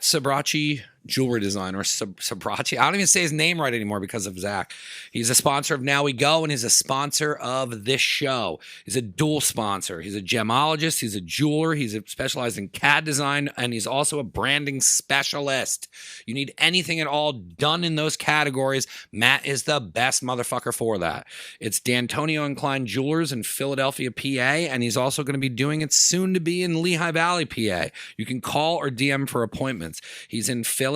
at Sabrachi Jewelry Design, or Sabrachi. I don't even say his name right anymore because of Zach. He's a sponsor of Now We Go, and he's a sponsor of this show. He's a dual sponsor. He's a gemologist. He's a jeweler. He's specialized in CAD design, and he's also a branding specialist. You need anything at all done in those categories, Matt is the best motherfucker for that. It's D'Antonio and Klein Jewelers in Philadelphia, PA, and he's also going to be doing it soon to be in Lehigh Valley, PA. You can call or DM for appointments. He's in Philly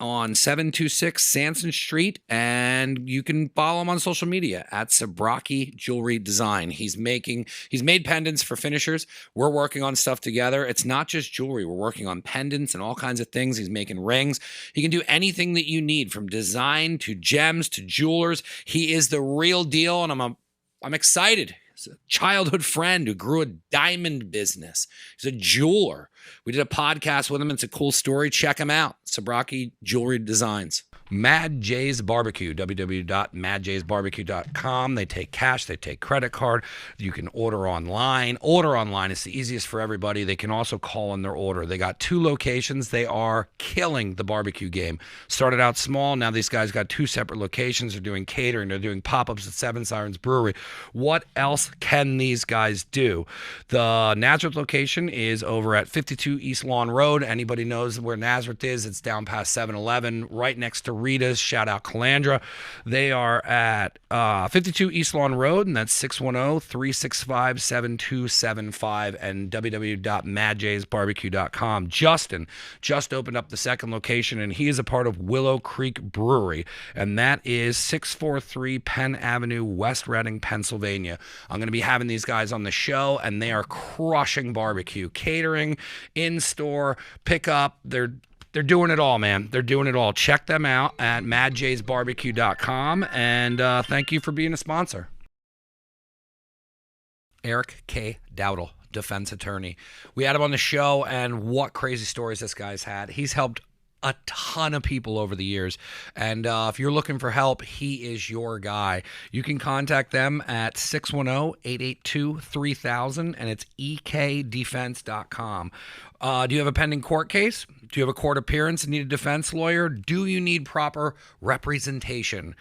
on 726 Sanson Street, and you can follow him on social media at Sabrachi Jewelry Design. He's made pendants for finishers. We're working on stuff together. It's not just jewelry. We're working on pendants and all kinds of things. He's making rings. He can do anything that you need, from design to gems to jewelers. He is the real deal, and I'm excited. He's a childhood friend who grew a diamond business. He's a jeweler. We did a podcast with him. It's a cool story. Check him out. Sabrachi Jewelry Designs. Mad J's Barbecue, www.madjsbarbecue.com. They take cash, they take credit card. You can order online. Order online is the easiest for everybody. They can also call in their order. They got 2 locations. They are killing the barbecue game. Started out small. Now these guys got 2 separate locations. They're doing catering. They're doing pop-ups at Seven Sirens Brewery. What else can these guys do? The Nazareth location is over at 52 East Lawn Road. Anybody knows where Nazareth is? It's down past 7-Eleven, right next to Rita's. Shout out Calandra. They are at 52 East Lawn Road, and that's 610-365-7275, and www.madjsbarbecue.com. Justin just opened up the second location, and he is a part of Willow Creek Brewery, and that is 643 Penn Avenue, West Reading, Pennsylvania. I'm going to be having these guys on the show, and they are crushing barbecue, catering, in-store, pickup. They're doing it all, man. They're doing it all. Check them out at madjsbarbecue.com, and thank you for being a sponsor. Eric K. Dowdle, defense attorney. We had him on the show, and what crazy stories this guy's had. He's helped a ton of people over the years, and if you're looking for help, he is your guy. You can contact them at 610-882-3000, and it's ekdefense.com. Do you have a pending court case? Do you have a court appearance and need a defense lawyer? Do you need proper representation?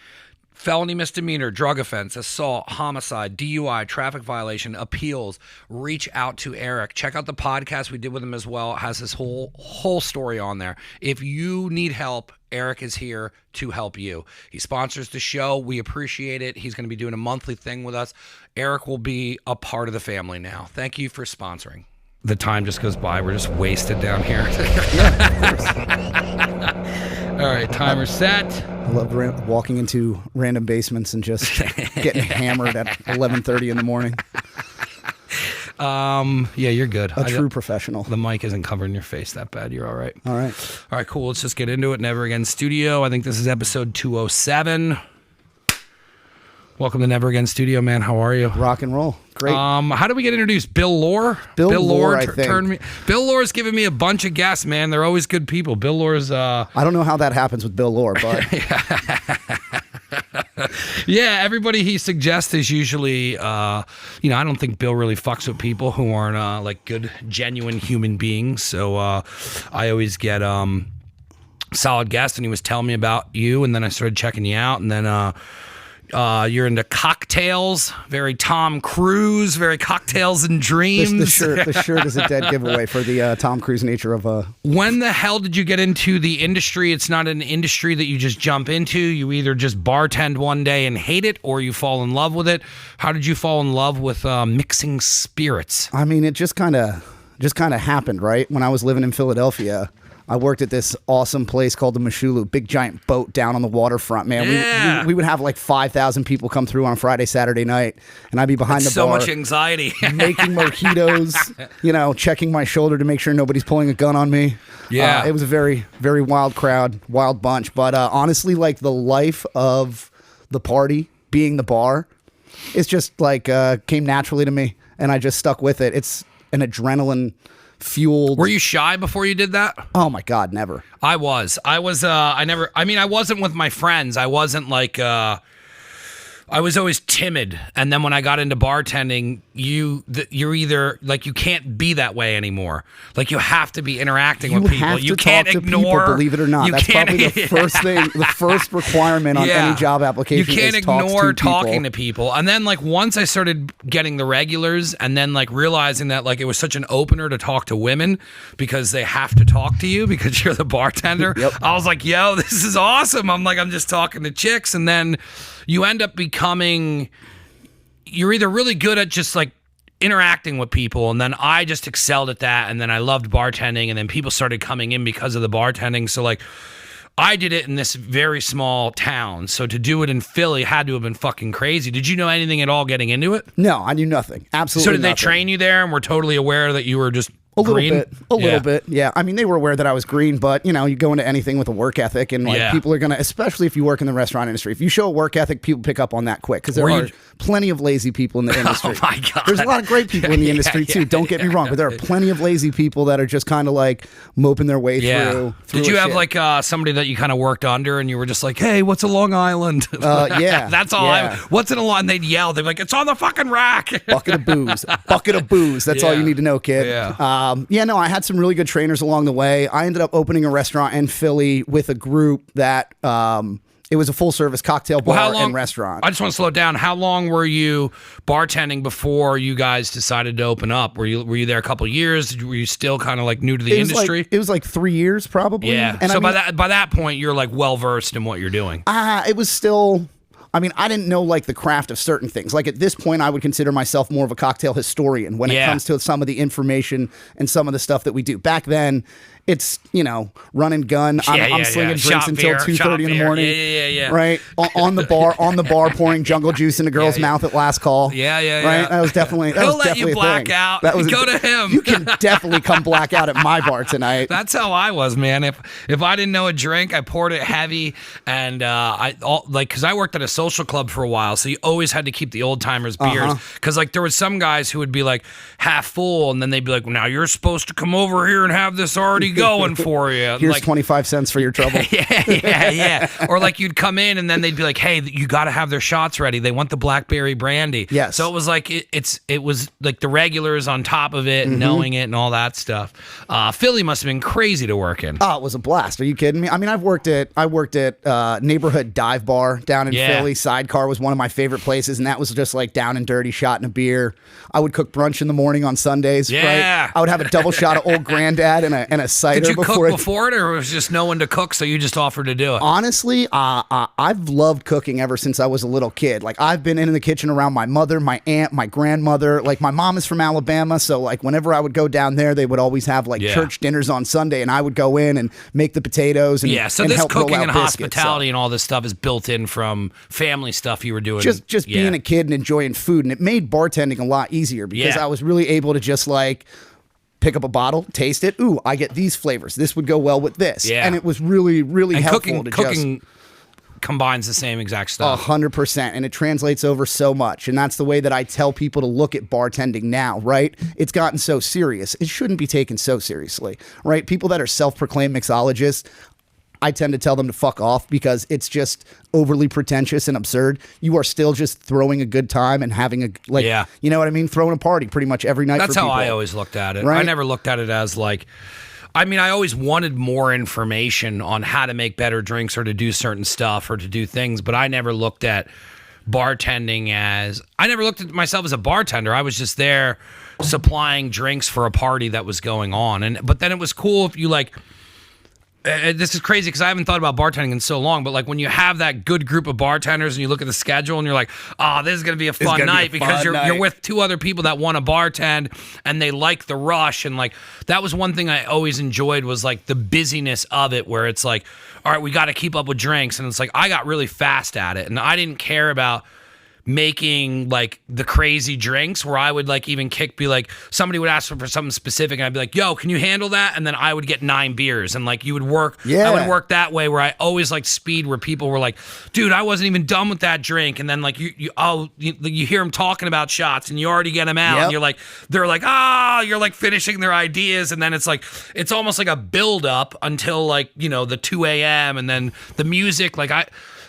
Felony, misdemeanor, drug offense, assault, homicide, DUI, traffic violation, appeals. Reach out to Eric. Check out the podcast we did with him as well. It has his whole story on there. If you need help, Eric is here to help you. He sponsors the show. We appreciate it. He's going to be doing a monthly thing with us. Eric will be a part of the family now. Thank you for sponsoring. The time just goes by. We're just wasted down here. Yeah, of course. All right, timer set. I love walking into random basements and just getting hammered at 11:30 in the morning. Yeah, you're good. A true professional. The mic isn't covering your face that bad. You're all right. All right. All right, cool. Let's just get into it. Never Again Studio. I think this is episode 207. Welcome to Never Again Studio, man. How are you? Rock and roll. Great. How did we get introduced? Bill Lohr? Bill Lohr, I think. Turned me. Bill Lohr's giving me a bunch of guests, man. They're always good people. Bill Lohr's... I don't know how that happens with Bill Lohr, but... Yeah, everybody he suggests is usually, I don't think Bill really fucks with people who aren't like good, genuine human beings. So I always get solid guests, and he was telling me about you, and then I started checking you out, and then... you're into cocktails, very Tom Cruise, very cocktails and dreams. The shirt is a dead giveaway for the Tom Cruise nature of When the hell did you get into the industry? It's not an industry that you just jump into. You either just bartend one day and hate it, or you fall in love with it. How did you fall in love with mixing spirits? I mean, it just kind of happened, right? When I was living in Philadelphia, I worked at this awesome place called the Mashulu, big giant boat down on the waterfront, man. Yeah. We would have like 5,000 people come through on Friday, Saturday night, and I'd be behind the bar. So much anxiety. Making mojitos, checking my shoulder to make sure nobody's pulling a gun on me. Yeah. It was a very, very wild crowd, wild bunch. But honestly, like the life of the party, being the bar, it's just like came naturally to me, and I just stuck with it. It's an adrenaline fueled. Were you shy before you did that? Oh my God, never. I was, I wasn't with my friends. I wasn't like, I was always timid. And then when I got into bartending, you're either like you can't be that way anymore. Like you have to be interacting You with people. have You to can't talk to ignore. people, believe it or not. you That's can't- probably the first thing, the first requirement on any job application. You can't is talks ignore to people. talking to people. And then like once I started getting the regulars and then like realizing that like it was such an opener to talk to women because they have to talk to you because you're the bartender. Yep. I was like, yo, this is awesome. I'm just talking to chicks. And then you end up becoming, you're either really good at just like interacting with people, and then I just excelled at that, and then I loved bartending, and then people started coming in because of the bartending. So like I did it in this very small town, so to do it in Philly had to have been fucking crazy. Did you know anything at all getting into it? No, I knew nothing. Absolutely. So did they nothing. train you there and were totally aware that you were just A little green? bit, a little bit, yeah. I mean, they were aware that I was green, but you know, you go into anything with a work ethic, and like people are gonna, especially if you work in the restaurant industry, if you show a work ethic, people pick up on that quick because there Were are you- plenty of lazy people in the industry. Oh my God. There's a lot of great people in the industry too. Don't get me wrong, but there are plenty of lazy people that are just kind of like moping their way through. Did you a have shit. like somebody that you kind of worked under, and you were just like, "Hey, what's a Long Island?" Yeah, That's all. yeah. What's in a line? They'd yell. They'd be like, "It's on the fucking rack." bucket of booze, bucket of booze. That's all Yeah. you need to know, kid. Yeah. No, I had some really good trainers along the way. I ended up opening a restaurant in Philly with a group that it was a full service cocktail bar How long? and restaurant. I just want to slow down. How long were you bartending before you guys decided to open up? Were you there a couple of years? Were you still kind of like new to the industry? It was like 3 years probably. Yeah. And So I mean, by that point, you're like well versed in what you're doing. it was still. I mean, I didn't know like the craft of certain things. Like at this point, I would consider myself more of a cocktail historian when it comes to some of the information and some of the stuff that we do. Back then, it's, you know, run and gun. I'm slinging drinks Shot until beer, 2:30 in the shot morning. beer. Yeah. Right on the bar, pouring jungle juice in a girl's mouth at last call. Yeah. Right. That was definitely. That He'll was let definitely you a black thing. out. That was Go to him. You can definitely come black out at my bar tonight. That's how I was, man. If I didn't know a drink, I poured it heavy, and because I worked at a social club for a while, so you always had to keep the old timers beers. Because like there was some guys who would be like half full, and then they'd be like, well, "Now you're supposed to come over here and have this already going for you." Here's like, 25 cents for your trouble. yeah. Or like you'd come in, and then they'd be like, "Hey, you got to have their shots ready. They want the blackberry brandy." Yes. So it was like it was like the regulars on top of it, and knowing it, and all that stuff. Philly must have been crazy to work in. Oh, it was a blast. Are you kidding me? I mean, I worked at neighborhood dive bar down in Philly. Sidecar was one of my favorite places, and that was just like down and dirty, shot in a beer. I would cook brunch in the morning on Sundays. Yeah. Right? I would have a double shot of Old Granddad and a cider Did you before. cook before it, or was just no one to cook, so you just offered to do it? Honestly, I've loved cooking ever since I was a little kid. Like I've been in the kitchen around my mother, my aunt, my grandmother. Like my mom is from Alabama, so like whenever I would go down there, they would always have like church dinners on Sunday, and I would go in and make the potatoes. And, So and this help roll cooking out and biscuits, hospitality and all this stuff is built in from family stuff you were doing. Just being a kid and enjoying food, and it made bartending a lot easier because I was really able to just like pick up a bottle, taste it. Ooh, I get these flavors. This would go well with this. Yeah. And it was really, really and helpful cooking combines the same exact stuff. 100%, and it translates over so much. And that's the way that I tell people to look at bartending now, right? It's gotten so serious. It shouldn't be taken so seriously, right? People that are self-proclaimed mixologists, I tend to tell them to fuck off because it's just overly pretentious and absurd. You are still just throwing a good time and having a, like, you know what I mean? Throwing a party pretty much every night. That's for how people. I always looked at it. Right? I never looked at it as like, I mean, I always wanted more information on how to make better drinks or to do certain stuff or to do things, but I never looked at bartending as, I never looked at myself as a bartender. I was just there supplying drinks for a party that was going on. But then it was cool if you like, this is crazy because I haven't thought about bartending in so long, but like when you have that good group of bartenders and you look at the schedule and you're like, oh, this is going to be a fun night because you're with two other people that want to bartend and they like the rush. And like, that was one thing I always enjoyed was like the busyness of it where it's like, all right, we got to keep up with drinks. And it's like, I got really fast at it and I didn't care about making like the crazy drinks where I would like even be like, somebody would ask for something specific and I'd be like, yo, can you handle that? And then I would get 9 beers and like you would work. I would work that way where I always like speed where people were like, dude, I wasn't even done with that drink. And then like you hear them talking about shots and you already get them out and you're like, they're like, you're like finishing their ideas. And then it's like, it's almost like a build up until like, you know, the 2 a.m. and then the music, like I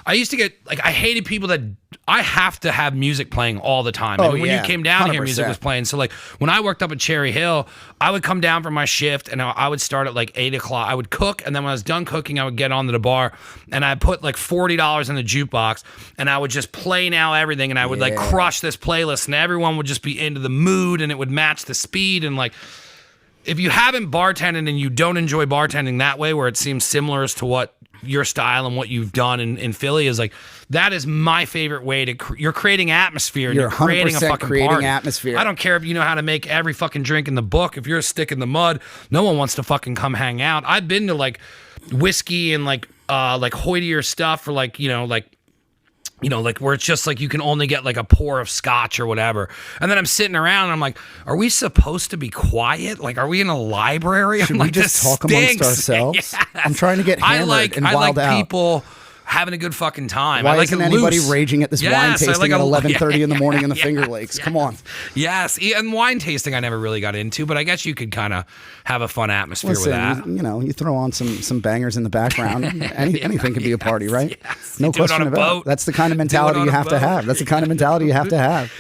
I used to get like, I hated people that I have to have music playing all the time. I mean, when you came down here, music was playing. So like when I worked up at Cherry Hill, I would come down from my shift and I would start at like 8 o'clock. I would cook, and then when I was done cooking, I would get onto the bar and I put like $40 in the jukebox, and I would just play Now Everything, and I would like crush this playlist, and everyone would just be into the mood, and it would match the speed. And like, if you haven't bartended and you don't enjoy bartending that way, where it seems similar as to what your style and what you've done in Philly is like, that is my favorite way to you're creating atmosphere, and you're creating a fucking party. Atmosphere. I don't care if you know how to make every fucking drink in the book. If you're a stick in the mud, no one wants to fucking come hang out. I've been to like whiskey and like hoitier stuff for like, like where it's just like you can only get like a pour of scotch or whatever. And then I'm sitting around and I'm like, are we supposed to be quiet? Like, are we in a library? Should we just talk amongst ourselves? Yes. I'm trying to get hammered and wild out. I like people having a good fucking time. Why I like isn't it anybody loose. raging at this wine tasting at 11:30 in the morning in the Finger Lakes? Yes. Come on. Yes, and wine tasting I never really got into, but I guess you could kind of have a fun atmosphere with that. You throw on some bangers in the background. Anything can be a party, right? Yes. No question about it. That's the kind of mentality you have to have. That's the kind of mentality you have to have.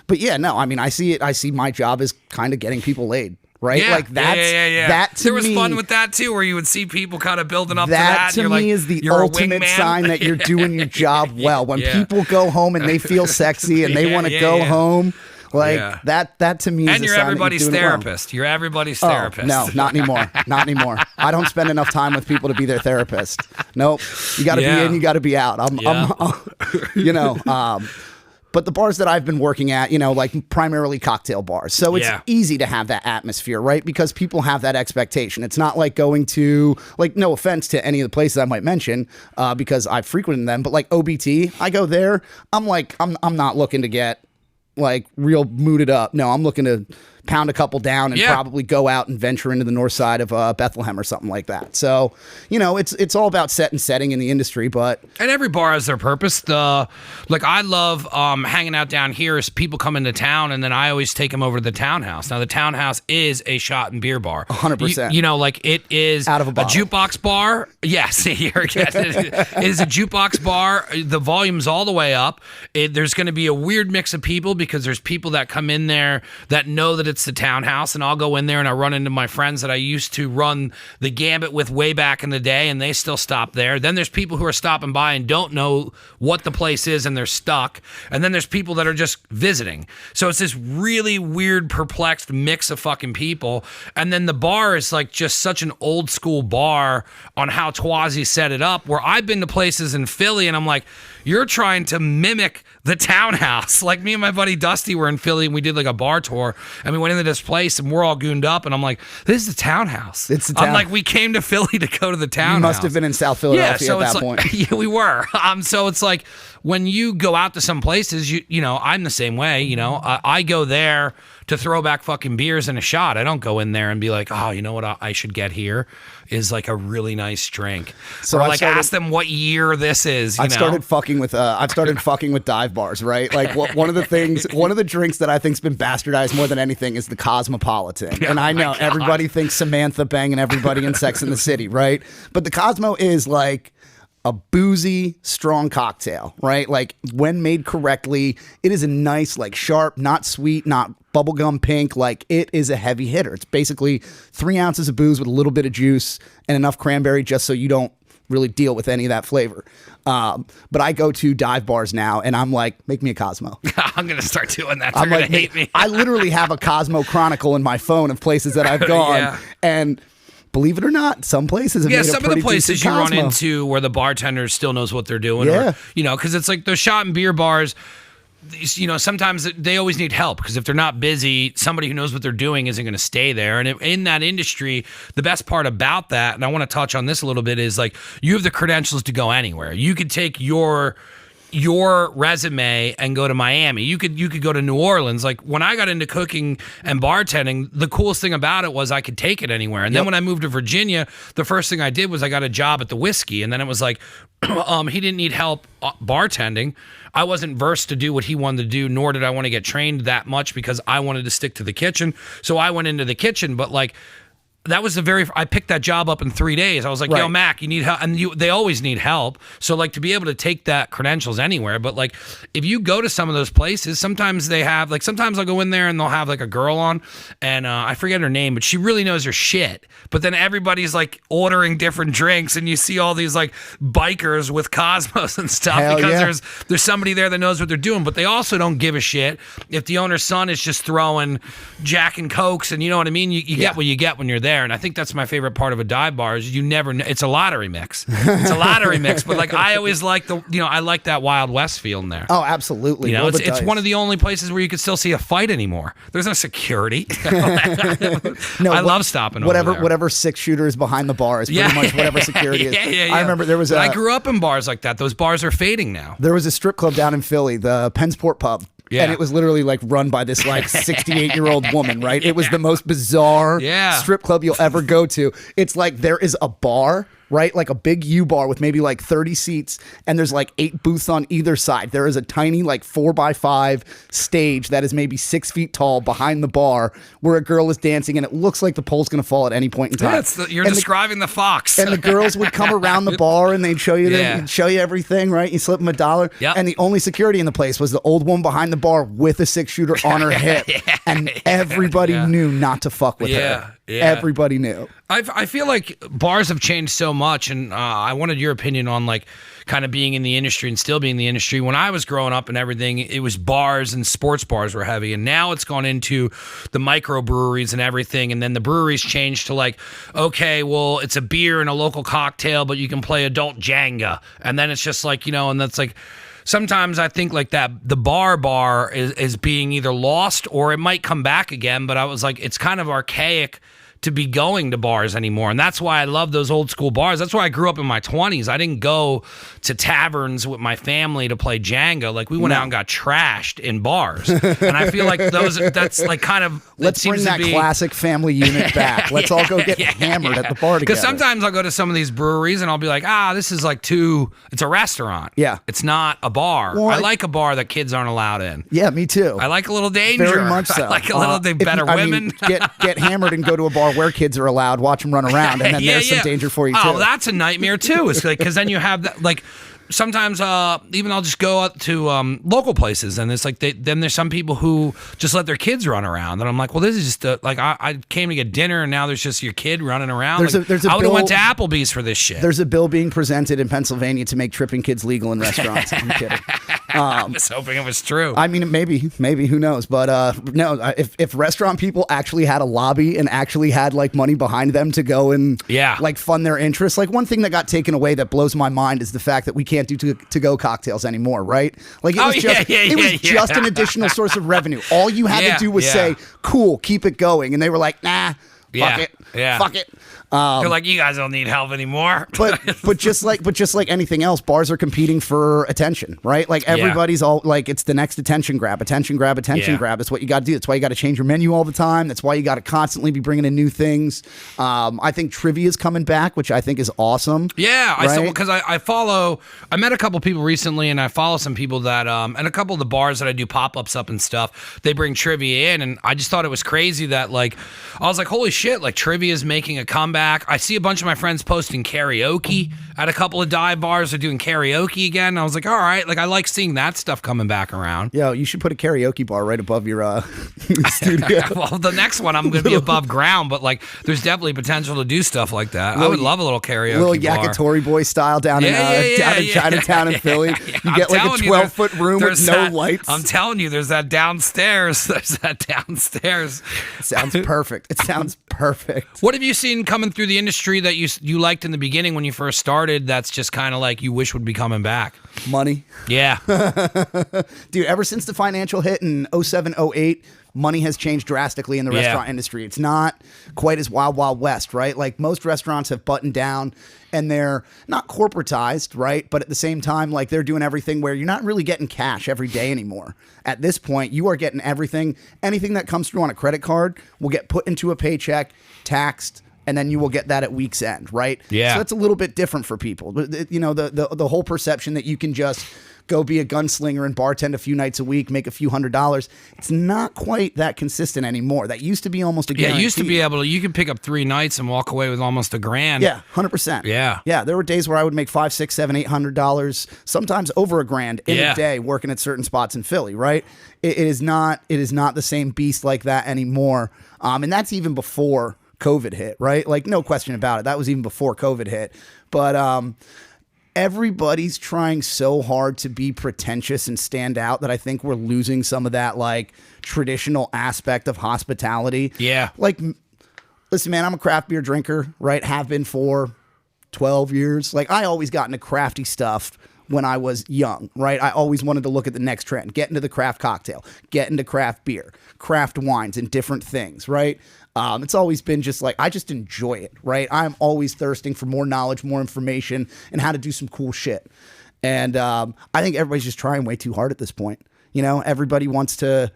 But yeah, no, I mean, I see it. I see my job as kind of getting people laid. Right? Yeah, like that's that to there was me, fun with that too, where you would see people kind of building up that to that. To me is the ultimate sign that you're doing your job well. When people go home and they feel sexy and they want to go home, like that to me is and you're everybody's therapist. You're everybody's therapist. No, not anymore. Not anymore. I don't spend enough time with people to be their therapist. Nope. You got to be in, you got to be out. But the bars that I've been working at, like primarily cocktail bars. So it's easy to have that atmosphere, right? Because people have that expectation. It's not like going to, like, no offense to any of the places I might mention, because I've frequented them, but like OBT, I go there, I'm like, I'm not looking to get like real mooded up. No, I'm looking to pound a couple down and probably go out and venture into the north side of Bethlehem or something like that. So, it's all about set and setting in the industry, but... And every bar has their purpose. I love hanging out down here as people come into town, and then I always take them over to the Townhouse. Now, the Townhouse is a shot and beer bar. 100%. It is out of a jukebox bar. Yes, it is a jukebox bar. The volume's all the way up. There's going to be a weird mix of people because there's people that come in there that know that it's the Townhouse, and I'll go in there and I run into my friends that I used to run the Gambit with way back in the day, and they still stop there. Then there's people who are stopping by and don't know what the place is and they're stuck. And then there's people that are just visiting. So it's this really weird, perplexed mix of fucking people. And then the bar is like just such an old school bar on how Twazi set it up, where I've been to places in Philly and I'm like, you're trying to mimic the Townhouse. Like me and my buddy Dusty were in Philly and we did like a bar tour, and we went into this place and we're all gooned up and I'm like, this is the Townhouse. It's the town. I'm like, we came to Philly to go to the Townhouse. You must have been in South Philadelphia at that point. Yeah, we were. So it's like when you go out to some places, I'm the same way. I go there to throw back fucking beers and a shot. I don't go in there and be like, oh, you know what I should get here is like a really nice drink. So or ask them what year this is. I've started fucking with dive bars, right? Like one of the drinks that I think's been bastardized more than anything is the Cosmopolitan. And I know everybody thinks Samantha banging everybody in Sex and the City, right? But the Cosmo is like a boozy, strong cocktail, right? Like when made correctly, it is a nice, like sharp, not sweet, not bubblegum pink. Like it is a heavy hitter. It's basically 3 ounces of booze with a little bit of juice and enough cranberry just so you don't really deal with any of that flavor. But I go to dive bars now and I'm like, make me a Cosmo. I'm going to start doing that. They're going to hate me. I literally have a Cosmo Chronicle in my phone of places that I've gone. And believe it or not, some places have made a some of pretty the places decent you Cosmo. run into where the bartender still knows what they're doing. Yeah. Or, because it's like those shot and beer bars, sometimes they always need help because if they're not busy, somebody who knows what they're doing isn't going to stay there. And in that industry, the best part about that, and I want to touch on this a little bit, is like you have the credentials to go anywhere. You could take your resume and go to Miami. You could go to New Orleans. Like when I got into cooking and bartending, the coolest thing about it was I could take it anywhere. And then when I moved to Virginia, the first thing I did was I got a job at the Whiskey. And then it was like, he didn't need help bartending. I wasn't versed to do what he wanted to do, nor did I want to get trained that much because I wanted to stick to the kitchen. So I went into the kitchen, but like, that was I picked that job up in 3 days. I was like, yo, Right. Mac, you need help. And they always need help. So like to be able to take that credentials anywhere. But like if you go to some of those places, sometimes they have like, sometimes I'll go in there and they'll have like a girl on and I forget her name, but she really knows her shit. But then everybody's like ordering different drinks and you see all these like bikers with Cosmos and stuff Hell because yeah. there's somebody there that knows what they're doing. But they also don't give a shit if the owner's son is just throwing Jack and Cokes and you know what I mean? You get what you get when you're there. And I think that's my favorite part of a dive bar is you never know. It's a lottery mix. It's a lottery mix. But like I always like I like that Wild West feeling there. Oh, absolutely. You know, Roll the it's dice. one of the only places where you could still see a fight anymore. There's no security. No, I love stopping over there. Whatever 6-shooter is behind the bar is pretty much whatever security is. Yeah. I remember there was I grew up in bars like that. Those bars are fading now. There was a strip club down in Philly, the Pennsport Pub. Yeah. And it was literally like run by this like 68-year-old woman, right? It was the most bizarre strip club you'll ever go to. It's like there is a bar, right? Like a big U bar with maybe like 30 seats, and there's like 8 booths on either side. There is a tiny like 4x5 stage that is maybe 6 feet tall behind the bar where a girl is dancing, and it looks like the pole's going to fall at any point in time. You're describing the fox. And the girls would come around the bar and they'd show you show you everything, right? You slip them $1. Yep. And the only security in the place was the old woman behind the bar with a 6-shooter on her hip. And everybody knew not to fuck with her. Yeah. Everybody knew. I feel like bars have changed so much, and I wanted your opinion on like kind of being in the industry and still being in the industry. When I was growing up and everything, it was bars and sports bars were heavy, and now it's gone into the microbreweries and everything, and then the breweries changed to like, okay, well, it's a beer and a local cocktail, but you can play adult Jenga, and then it's just like, you know, and that's like, sometimes I think like that the bar is being either lost or it might come back again, but I was like, it's kind of archaic to be going to bars anymore. And that's why I love those old school bars. That's why I grew up in my 20s. I didn't go to taverns with my family to play Jenga. Like we went out and got trashed in bars. And I feel like that's like kind of, Let's bring that classic family unit back. Let's all go get hammered at the bar together. Because sometimes I'll go to some of these breweries and I'll be like, this is like it's a restaurant. Yeah. It's not a bar. Well, I like a bar that kids aren't allowed in. Yeah, me too. I like a little danger. Very much so. I like a little better women. Get hammered and go to a bar where kids are allowed, watch them run around, and then there's some danger for you too. Oh, that's a nightmare too. It's like, because then you have that, like, sometimes even I'll just go out to local places, and it's like then there's some people who just let their kids run around, and I'm like, well, this is just like I came to get dinner, and now there's just your kid running around. There's a I would have bill- went to Applebee's for this shit. There's a bill being presented in Pennsylvania to make tripping kids legal in restaurants. I'm kidding. I was hoping it was true. I mean, maybe, who knows? But no, if restaurant people actually had a lobby and actually had like money behind them to go and like fund their interests, like one thing that got taken away that blows my mind is the fact that we can't do to-go cocktails anymore, right? Like it was just an additional source of revenue. All you had to do was say, "Cool, keep it going," and they were like, "Nah, fuck it." They're like, you guys don't need help anymore. but just like anything else, bars are competing for attention, right? Like everybody's all like, it's the next attention grab. That's what you got to do. That's why you got to change your menu all the time. That's why you got to constantly be bringing in new things. I think trivia is coming back, which I think is awesome. Yeah, right? because I met a couple people recently, and I follow some people that, and a couple of the bars that I do pop-ups up and stuff, they bring trivia in, and I just thought it was crazy that like, I was like, holy shit, like trivia is making a comeback. I see a bunch of my friends posting karaoke at a couple of dive bars. They're doing karaoke again. I was like, all right, like I like seeing that stuff coming back around. Yo, you should put a karaoke bar right above your studio. Well, the next one I'm going to be above ground, but like there's definitely potential to do stuff like that. I would love a little karaoke little bar. Yakitori boy style down in Chinatown in Philly. You get like a 12-foot room with no lights. I'm telling you, there's that downstairs. It sounds perfect. What have you seen coming through the industry that you liked in the beginning when you first started that's just kind of like you wish would be coming back? Money. Yeah. Dude, ever since the financial hit in 07, 08, money has changed drastically in the restaurant industry. It's not quite as wild west, right? Like most restaurants have buttoned down and they're not corporatized, right? But at the same time, like they're doing everything where you're not really getting cash every day anymore. At this point, you are getting everything. Anything that comes through on a credit card will get put into a paycheck, taxed, and then you will get that at week's end, right? Yeah. So that's a little bit different for people. But you know, the whole perception that you can just go be a gunslinger and bartend a few nights a week, make a few $100s. It's not quite that consistent anymore. That used to be almost a guarantee. Yeah, it used to be able to, you could pick up 3 nights and walk away with almost $1,000. Yeah, 100%. Yeah. Yeah, there were days where I would make $500, $600, $700, $800, sometimes over $1,000 in a day working at certain spots in Philly, right? It is not the same beast like that anymore. And that's even before COVID hit, right? Like, no question about it. That was even before COVID hit. But everybody's trying so hard to be pretentious and stand out that I think we're losing some of that, like, traditional aspect of hospitality. Yeah. Like, listen, man, I'm a craft beer drinker, right? Have been for 12 years. Like, I always got into crafty stuff when I was young, right? I always wanted to look at the next trend, get into the craft cocktail, get into craft beer, craft wines, and different things, right? It's always been just like, I just enjoy it, right? I'm always thirsting for more knowledge, more information, and how to do some cool shit. And I think everybody's just trying way too hard at this point. You know, everybody wants to,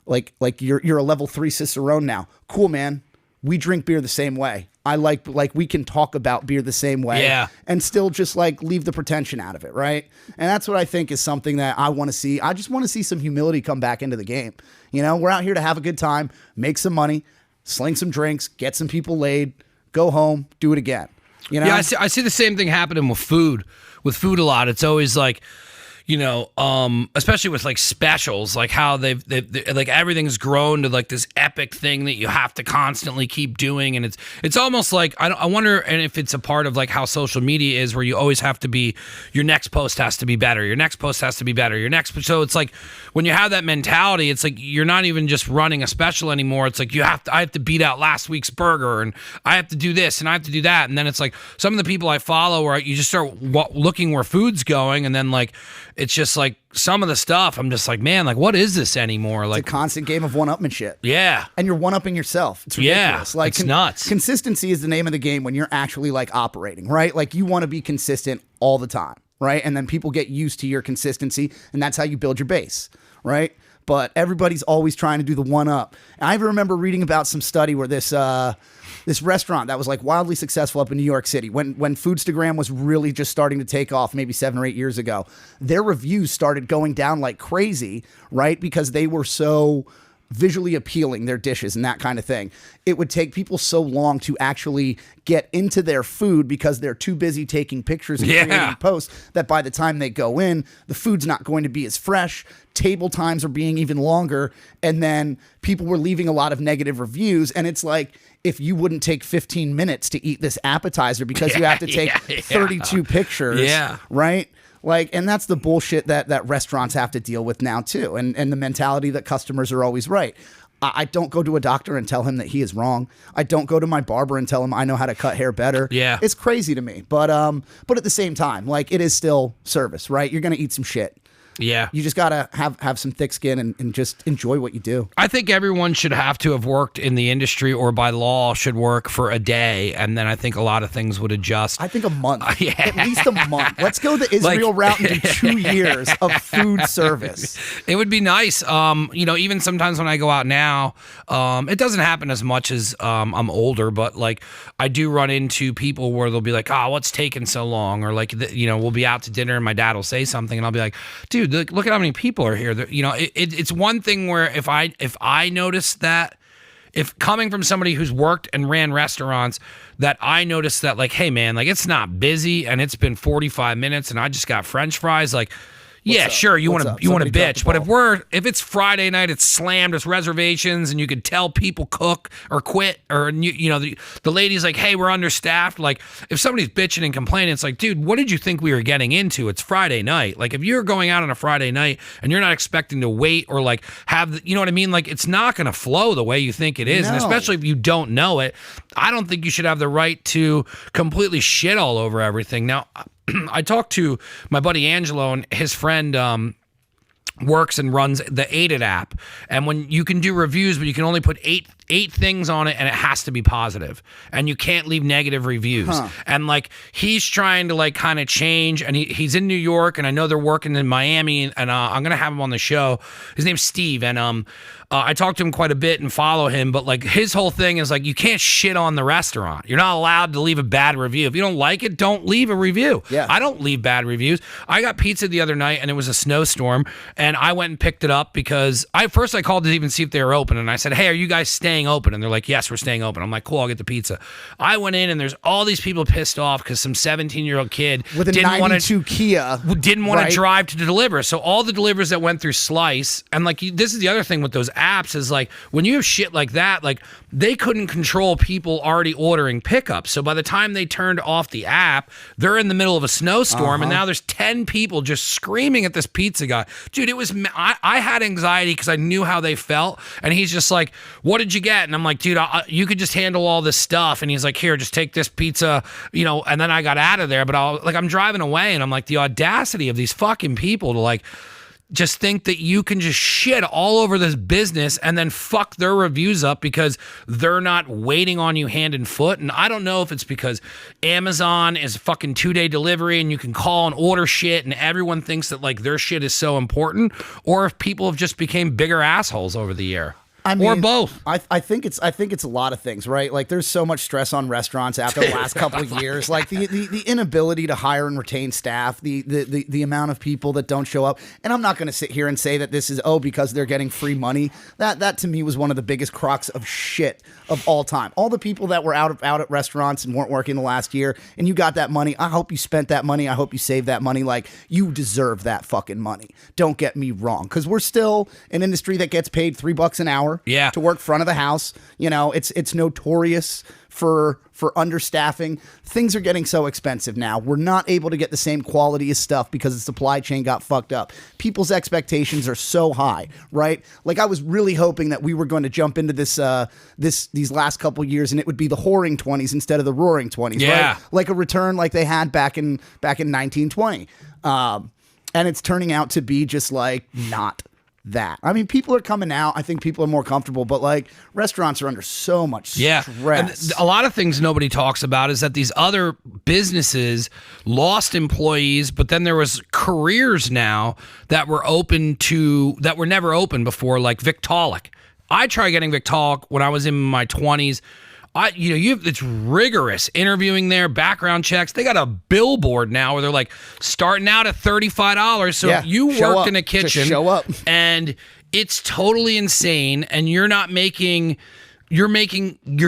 like you're a level 3 Cicerone now. Cool, man. We drink beer the same way. I like we can talk about beer the same way and still just like leave the pretension out of it, right? And that's what I think is something that I want to see. I just want to see some humility come back into the game. You know, we're out here to have a good time, make some money, sling some drinks, get some people laid, go home, do it again. You know? Yeah, I see the same thing happening with food. With food a lot, it's always like, you know, especially with like specials, like how they've like everything's grown to like this epic thing that you have to constantly keep doing, and it's almost like I wonder, and if it's a part of like how social media is, where you always have to be, your next post has to be better, your next post has to be better, so it's like when you have that mentality, it's like you're not even just running a special anymore. It's like I have to beat out last week's burger, and I have to do this, and I have to do that, and then it's like some of the people I follow where you just start looking where food's going, and then like. It's just like some of the stuff, I'm just like, man, like, what is this anymore? Like, it's a constant game of one-upmanship. Yeah. And you're one-upping yourself. It's ridiculous. Yeah, Like, it's nuts. Consistency is the name of the game when you're actually, like, operating, right? Like, you want to be consistent all the time, right? And then people get used to your consistency, and that's how you build your base, right? But everybody's always trying to do the one-up. And I remember reading about some study where this restaurant that was like wildly successful up in New York City, when Foodstagram was really just starting to take off maybe 7 or 8 years ago, their reviews started going down like crazy, right? Because they were so visually appealing, their dishes and that kind of thing. It would take people so long to actually get into their food because they're too busy taking pictures and creating posts that by the time they go in, the food's not going to be as fresh. Table times are being even longer. And then people were leaving a lot of negative reviews. And it's like, if you wouldn't take 15 minutes to eat this appetizer because you have to take 32 pictures, right? Like, and that's the bullshit that restaurants have to deal with now too. And the mentality that customers are always right. I don't go to a doctor and tell him that he is wrong. I don't go to my barber and tell him I know how to cut hair better. Yeah. It's crazy to me. But at the same time, like, it is still service, right? You're going to eat some shit. Yeah. You just got to have some thick skin and just enjoy what you do. I think everyone should have to have worked in the industry or by law should work for a day, and then I think a lot of things would adjust. I think a month. At least a month. Let's go the Israel route and do 2 years of food service. It would be nice. You know, even sometimes when I go out now, it doesn't happen as much as I'm older, but like I do run into people where they'll be like, oh, what's taking so long? Or like, you know, we'll be out to dinner and my dad will say something and I'll be like, dude, look at how many people are here. You know, it's one thing where if I notice that, if coming from somebody who's worked and ran restaurants, that I notice that like, hey man, like it's not busy and it's been 45 minutes and I just got French fries, like, yeah, sure, you want to bitch, but if it's Friday night, it's slammed, it's reservations, and you could tell people cook or quit, or you know the lady's like, hey, we're understaffed. Like if somebody's bitching and complaining, it's like, dude, what did you think we were getting into? It's Friday night. Like if you're going out on a Friday night and you're not expecting to wait or like have, you know what I mean? Like it's not going to flow the way you think it is, and especially if you don't know it, I don't think you should have the right to completely shit all over everything. Now, I talked to my buddy Angelo, and his friend works and runs the Aided app. And when you can do reviews, but you can only put eight 8 things on it and it has to be positive, and you can't leave negative reviews. And like he's trying to like kind of change, and he's in New York, and I know they're working in Miami, and I'm gonna have him on the show. His name's Steve, and I talk to him quite a bit and follow him, but like his whole thing is like you can't shit on the restaurant. You're not allowed to leave a bad review. If you don't like it, don't leave a review. Yeah. I don't leave bad reviews. I got pizza the other night and it was a snowstorm, and I went and picked it up because I called to even see if they were open, and I said, hey, are you guys staying open? And they're like, yes, we're staying open. I'm like, cool, I'll get the pizza. I went in and there's all these people pissed off because some 17-year-old kid with a 92 Kia didn't want to drive to deliver. So all the delivers that went through Slice, and like this is the other thing with those apps is like when you have shit like that, like they couldn't control people already ordering pickups. So by the time they turned off the app, they're in the middle of a snowstorm, and now there's 10 people just screaming at this pizza guy. Dude, it was I had anxiety because I knew how they felt, and he's just like, what did you get? And I'm like, dude, you could just handle all this stuff. And he's like, here, just take this pizza, and then I got out of there. But I'm driving away, and I'm like, the audacity of these fucking people to like just think that you can just shit all over this business and then fuck their reviews up because they're not waiting on you hand and foot. And I don't know if it's because Amazon is a fucking 2-day delivery and you can call and order shit and everyone thinks that like their shit is so important, or if people have just became bigger assholes over the year. I mean, or both. I think it's a lot of things, right? Like there's so much stress on restaurants after the last couple of years. Like the inability to hire and retain staff, the amount of people that don't show up. And I'm not going to sit here and say that this is because they're getting free money. That to me was one of the biggest crocs of shit of all time. All the people that were out at restaurants and weren't working the last year, and you got that money. I hope you spent that money. I hope you saved that money. Like you deserve that fucking money. Don't get me wrong, because we're still an industry that gets paid $3 an hour. Yeah. To work front of the house. It's notorious for understaffing. Things are getting so expensive now. We're not able to get the same quality of stuff because the supply chain got fucked up. People's expectations are so high, right? Like I was really hoping that we were going to jump into this these last couple years and it would be the whoring 20s instead of the roaring 20s, right? Like a return like they had back in 1920. And it's turning out to be just like not that. I mean, people are coming out. I think people are more comfortable, but like restaurants are under so much stress. And a lot of things nobody talks about is that these other businesses lost employees, but then there was careers now that were that were never open before, like Victaulic. I tried getting Victaulic when I was in my 20s. It's rigorous interviewing there, background checks. They got a billboard now where they're like starting out at $35. So if you work in a kitchen, just show up, and it's totally insane, and you're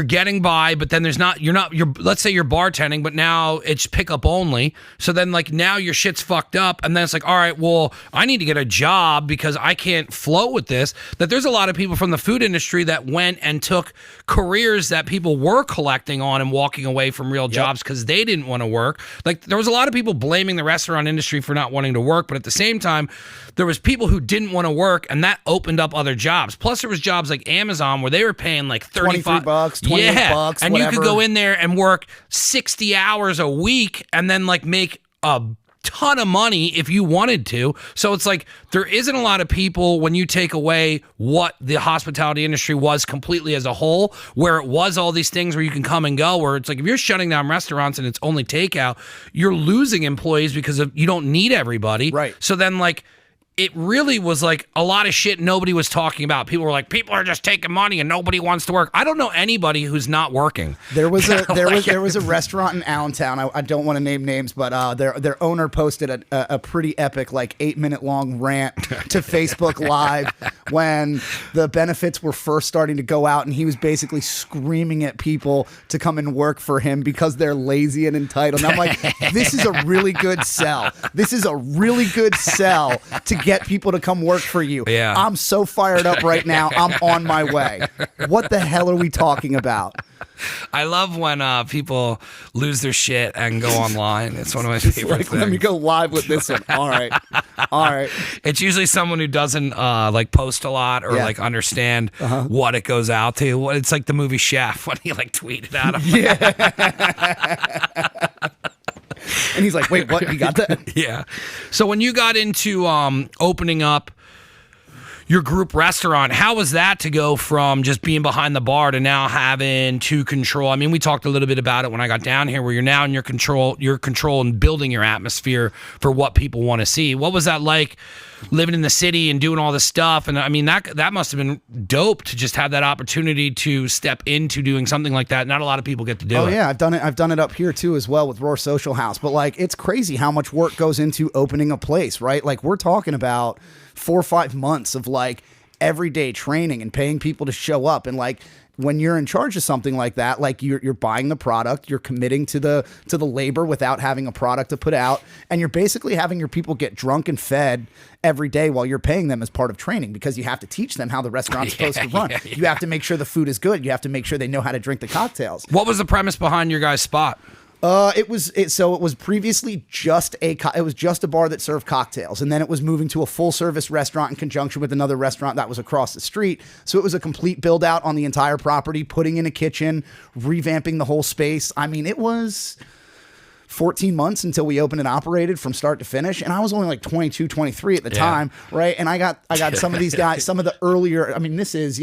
getting by, but then let's say you're bartending, but now it's pickup only. So then like now your shit's fucked up. And then it's like, all right, well, I need to get a job because I can't float with this. That there's a lot of people from the food industry that went and took careers that people were collecting on and walking away from real jobs because they didn't want to work. Like there was a lot of people blaming the restaurant industry for not wanting to work. But at the same time, there was people who didn't want to work, and that opened up other jobs. Plus there was jobs like Amazon where they were paying like $35, $28, and whatever. you could go in there and work 60 hours a week and then like make a ton of money if you wanted to. So it's like there isn't a lot of people when you take away what the hospitality industry was completely as a whole, where it was all these things where you can come and go, where it's like if you're shutting down restaurants and it's only takeout, you're losing employees because you don't need everybody. Right. So then like it really was like a lot of shit nobody was talking about. People were like, people are just taking money and nobody wants to work. I don't know anybody who's not working. There was a restaurant in Allentown. I don't want to name names, but their owner posted a pretty epic like 8-minute long rant to Facebook Live when the benefits were first starting to go out, and he was basically screaming at people to come and work for him because they're lazy and entitled. And I'm like, this is a really good sell. This is a really good sell to get people to come work for you. Yeah. I'm so fired up right now. I'm on my way. What the hell are we talking about? I love when people lose their shit and go online. It's one of my favorite things. Let me go live with this one. All right. It's usually someone who doesn't like post a lot or like understand what it goes out to. It's like the movie Chef when he like tweeted at him. Yeah. And he's like, wait, what? You got that? Yeah. So when you got into opening up your group restaurant. How was that to go from just being behind the bar to now having to control? I mean, we talked a little bit about it when I got down here, where you're now in your control and building your atmosphere for what people want to see. What was that like, living in the city and doing all this stuff? And I mean, that must have been dope to just have that opportunity to step into doing something like that. Not a lot of people get to do it. Oh yeah, I've done it. I've done it up here too as well with Roar Social House. But like, it's crazy how much work goes into opening a place, right? Like, we're talking about 4 or 5 months of like everyday training and paying people to show up. And like, when you're in charge of something like that, like you're buying the product, you're committing to the labor without having a product to put out, and you're basically having your people get drunk and fed every day while you're paying them as part of training, because you have to teach them how the restaurant's supposed to run. You have to make sure the food is good. You have to make sure they know how to drink the cocktails. What was the premise behind your guys' spot? It was previously just a bar that served cocktails, and then it was moving to a full service restaurant in conjunction with another restaurant that was across the street. So it was a complete build out on the entire property, putting in a kitchen, revamping the whole space. I mean, it was 14 months until we opened and operated from start to finish. And I was only like 22, 23 at the time. Right. And I got some of these guys, some of the earlier, I mean, this is,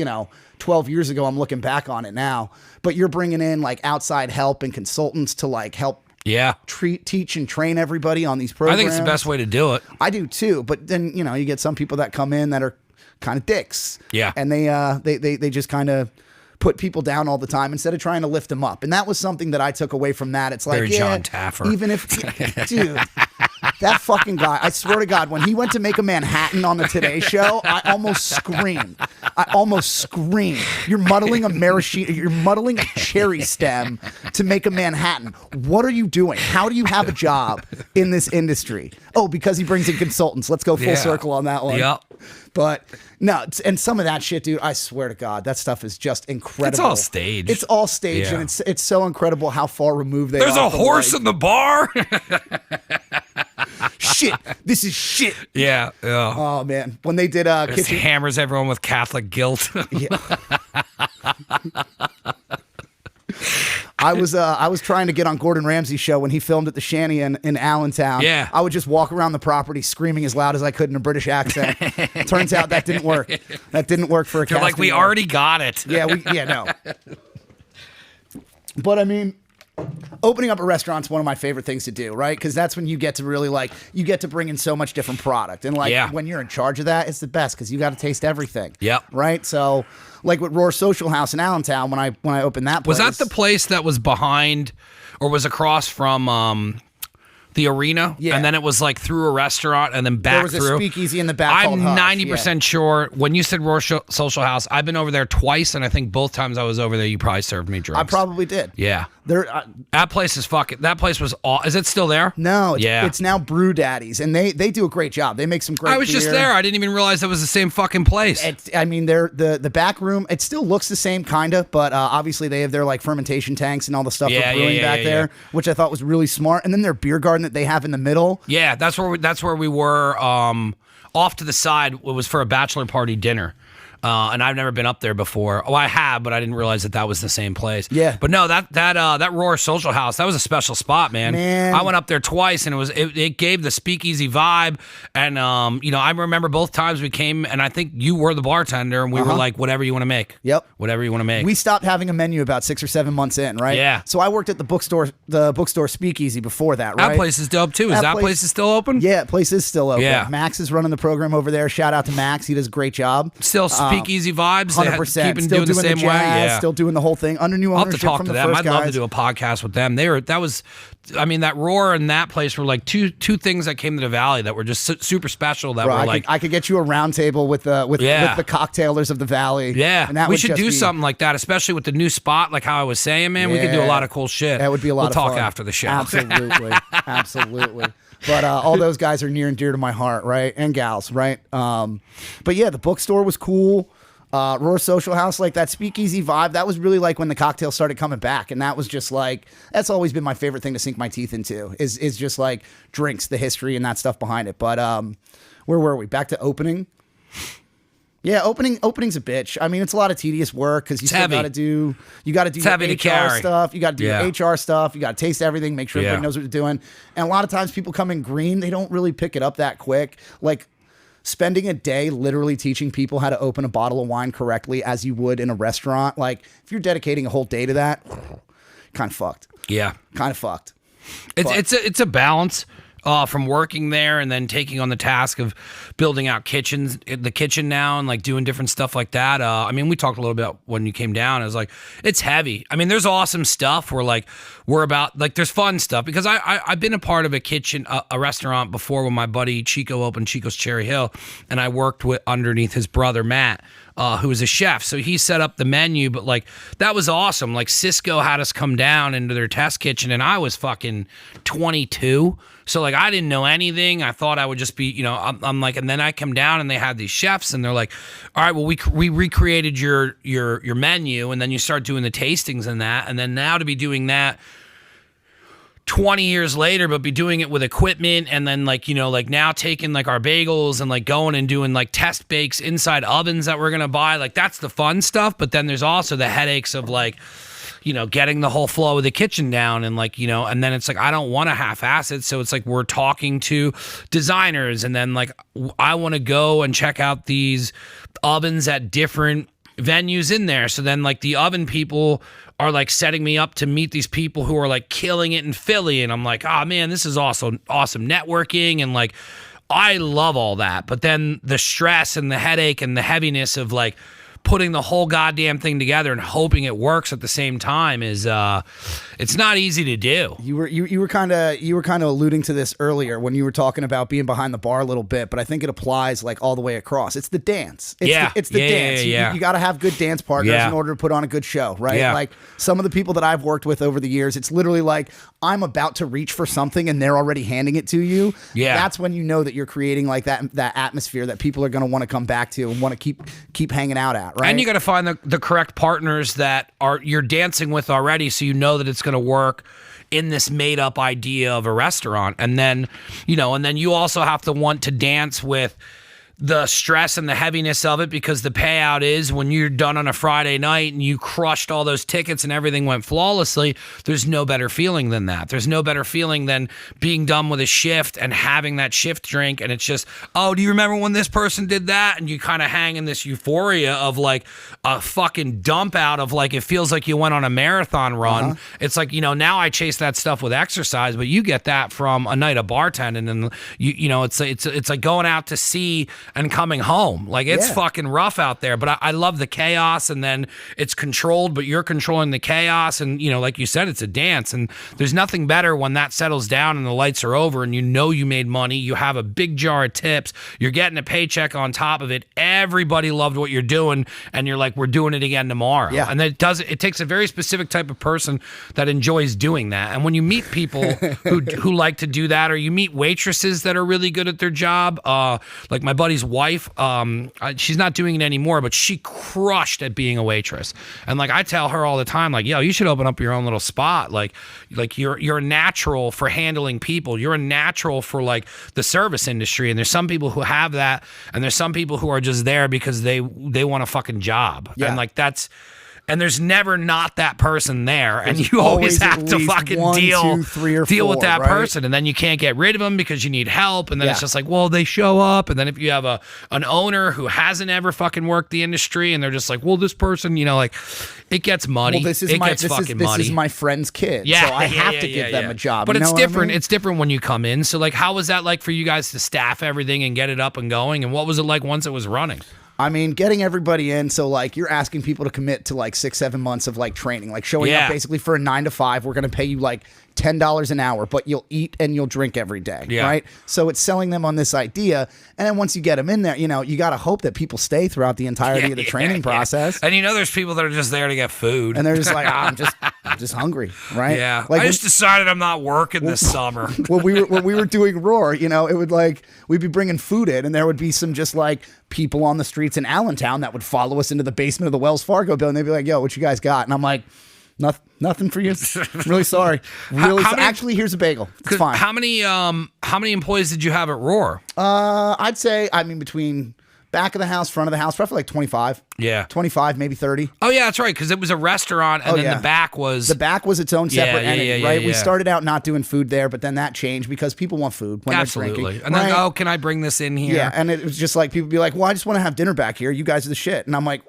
12 years ago, I'm looking back on it now, but you're bringing in like outside help and consultants to like help teach and train everybody on these programs. I think it's the best way to do it. I do too. But then, you get some people that come in that are kind of dicks. Yeah. And they just kind of put people down all the time instead of trying to lift them up. And that was something that I took away from that. It's like, Very John Taffer. Even if, dude, that fucking guy, I swear to God, when he went to make a Manhattan on the Today Show, I almost screamed. You're muddling a maraschino, you're muddling a cherry stem to make a Manhattan. What are you doing? How do you have a job in this industry? Oh, because he brings in consultants. Let's go full circle on that one. Yep. But no, and some of that shit, dude, I swear to God, that stuff is just incredible. It's all staged. It's all staged, and it's so incredible how far removed they There's are. a horse in the bar. Shit, this is shit. Yeah. Oh man, when they did kitchen hammers everyone with Catholic guilt. Yeah. I was trying to get on Gordon Ramsay's show when he filmed at the Shanty in Allentown. Yeah. I would just walk around the property screaming as loud as I could in a British accent. Turns out that didn't work. That didn't work for a They're like, we already got it. No. But I mean, opening up a restaurant's one of my favorite things to do, right? Because that's when you get to really you get to bring in so much different product. And when you're in charge of that, it's the best because you got to taste everything. Yep. Right? So like with Roar Social House in Allentown, when I opened that place. Was that the place that was behind or was across from the arena? Yeah. And then it was like through a restaurant and then back through. There was a speakeasy in the back. I'm 90% sure when you said Roar Social House, I've been over there twice, and I think both times I was over there, you probably served me drinks. I probably did. Yeah. That place is fucking. That place was. Is it still there? No. It's now Brew Daddies, and they do a great job. They make some great. I was just there. I didn't even realize that was the same fucking place. They're the back room. It still looks the same, kinda, but obviously they have their like fermentation tanks and all the stuff for brewing back there, which I thought was really smart. And then their beer garden that they have in the middle. Yeah, that's where we were. Off to the side, it was for a bachelor party dinner. And I've never been up there before. Oh, I have, but I didn't realize that was the same place. Yeah. But no, that Roar Social House, that was a special spot, man. I went up there twice, and it gave the speakeasy vibe. And I remember both times we came, and I think you were the bartender, and we were like, whatever you want to make. Yep. Whatever you want to make. We stopped having a menu about 6 or 7 months in, right? Yeah. So I worked at the bookstore speakeasy before that, right? That place is dope too. Is that place still open? Yeah, that place is still open. Yeah. Max is running the program over there. Shout out to Max. He does a great job. Still speakeasy vibes. 100%. Keep Still doing the doing same the way. jazz, Yeah. still doing the whole thing under new I'll have ownership to talk from to the them. first I'd guys. love to do a podcast with them. That Roar and that place were like two things that came to the Valley that were just super special. That Bro, were I could get you a round table with the cocktailers of the Valley. Yeah, and that we should do something like that, especially with the new spot. Like how I was saying, man, we could do a lot of cool shit. That would be a lot of fun. We'll talk after the show. Absolutely, absolutely. But all those guys are near and dear to my heart, right? And gals, right? But yeah, the bookstore was cool. Roar Social House, like that speakeasy vibe, that was really like when the cocktails started coming back. And that was just like, that's always been my favorite thing to sink my teeth into is just like drinks, the history and that stuff behind it. But where were we? Back to opening. Yeah, opening's a bitch. I mean, it's a lot of tedious work because you still got to do your HR stuff. You got to do your HR stuff. You got to taste everything, make sure everybody knows what you're doing. And a lot of times people come in green, they don't really pick it up that quick. Like spending a day literally teaching people how to open a bottle of wine correctly as you would in a restaurant, like if you're dedicating a whole day to that, kind of fucked. Yeah. Kind of fucked. It's a balance from working there and then taking on the task of building out the kitchen now and like doing different stuff like that. I mean, we talked a little bit when you came down. It was like, it's heavy. I mean, there's awesome stuff where like there's fun stuff because I've been a part of a kitchen, a restaurant before when my buddy Chico opened Chico's Cherry Hill, and I worked underneath his brother Matt, who was a chef. So he set up the menu, but like that was awesome. Like Cisco had us come down into their test kitchen, and I was fucking 22. So like I didn't know anything. I thought I would just be, I'm like, and then I come down and they had these chefs and they're like, all right, well we recreated your menu, and then you start doing the tastings and that, and then now to be doing that 20 years later, but be doing it with equipment, and then like now taking like our bagels and like going and doing like test bakes inside ovens that we're gonna buy. Like that's the fun stuff, but then there's also the headaches of like getting the whole flow of the kitchen down, and like and then it's like I don't want to half-ass it, so it's like we're talking to designers, and then like I want to go and check out these ovens at different venues in there. So then like the oven people are like setting me up to meet these people who are like killing it in Philly, and I'm like, oh man, this is awesome networking, and like I love all that. But then the stress and the headache and the heaviness of like putting the whole goddamn thing together and hoping it works at the same time is it's not easy to do. You were kind of alluding to this earlier when you were talking about being behind the bar a little bit, but I think it applies like all the way across. It's the dance. It's the dance. You got to have good dance partners in order to put on a good show, right? Yeah. Like some of the people that I've worked with over the years, it's literally like I'm about to reach for something and they're already handing it to you. Yeah. That's when you know that you're creating like that atmosphere that people are going to want to come back to and want to keep hanging out at, right? And you got to find the correct partners that you're dancing with already, so you know that it's going to work in this made up idea of a restaurant. And then you also have to want to dance with the stress and the heaviness of it, because the payout is when you're done on a Friday night and you crushed all those tickets and everything went flawlessly, there's no better feeling than that. There's no better feeling than being done with a shift and having that shift drink, and it's just, oh, do you remember when this person did that? And you kind of hang in this euphoria of like a fucking dump out of like, it feels like you went on a marathon run. It's like, now I chase that stuff with exercise, but you get that from a night of bartending, and it's like going out to sea and coming home. Like it's fucking rough out there, but I love the chaos, and then it's controlled, but you're controlling the chaos, and like you said, it's a dance, and there's nothing better when that settles down and the lights are over and you made money, you have a big jar of tips, you're getting a paycheck on top of it, everybody loved what you're doing, and you're like, we're doing it again tomorrow. And it takes a very specific type of person that enjoys doing that. And when you meet people who like to do that, or you meet waitresses that are really good at their job, like my buddy's wife, she's not doing it anymore, but she crushed at being a waitress. And like I tell her all the time, like, yo, you should open up your own little spot. Like you're a natural for handling people. You're a natural for like the service industry. And there's some people who have that, and there's some people who are just there because they want a fucking job. And like and there's never not that person there, and you always have to fucking deal with that person, and then you can't get rid of them because you need help, and then it's just like, well, they show up, and then if you have an owner who hasn't ever fucking worked the industry, and they're just like, well, this person, like, it gets muddy. Well, this is my friend's kid, so I have to give them a job. But it's different. It's different when you come in. So like, how was that like for you guys to staff everything and get it up and going, and what was it like once it was running? I mean, getting everybody in, so like you're asking people to commit to like 6-7 months of like training, like showing up basically for a 9 to 5. We're going to pay you like $10 an hour, but you'll eat and you'll drink every day, right? So it's selling them on this idea, and then once you get them in there, you got to hope that people stay throughout the entirety of the training process. And there's people that are just there to get food, and they're just like, I'm just hungry, right? Yeah, like I just decided I'm not working this summer. when we were doing Roar, it would like we'd be bringing food in, and there would be some just like people on the streets in Allentown that would follow us into the basement of the Wells Fargo building. They'd be like, yo, what you guys got? And I'm like, nothing for you. I'm really sorry. Actually, here's a bagel. It's fine. How many employees did you have at Roar? I'd say, between back of the house, front of the house, roughly like 25. Yeah. 25, maybe 30. Oh, yeah, that's right, because it was a restaurant, and then the back was... The back was its own separate entity, right? Yeah. We started out not doing food there, but then that changed because people want food when they're drinking. And then, oh, can I bring this in here? Yeah, and it was just like, people be like, well, I just want to have dinner back here. You guys are the shit. And I'm like...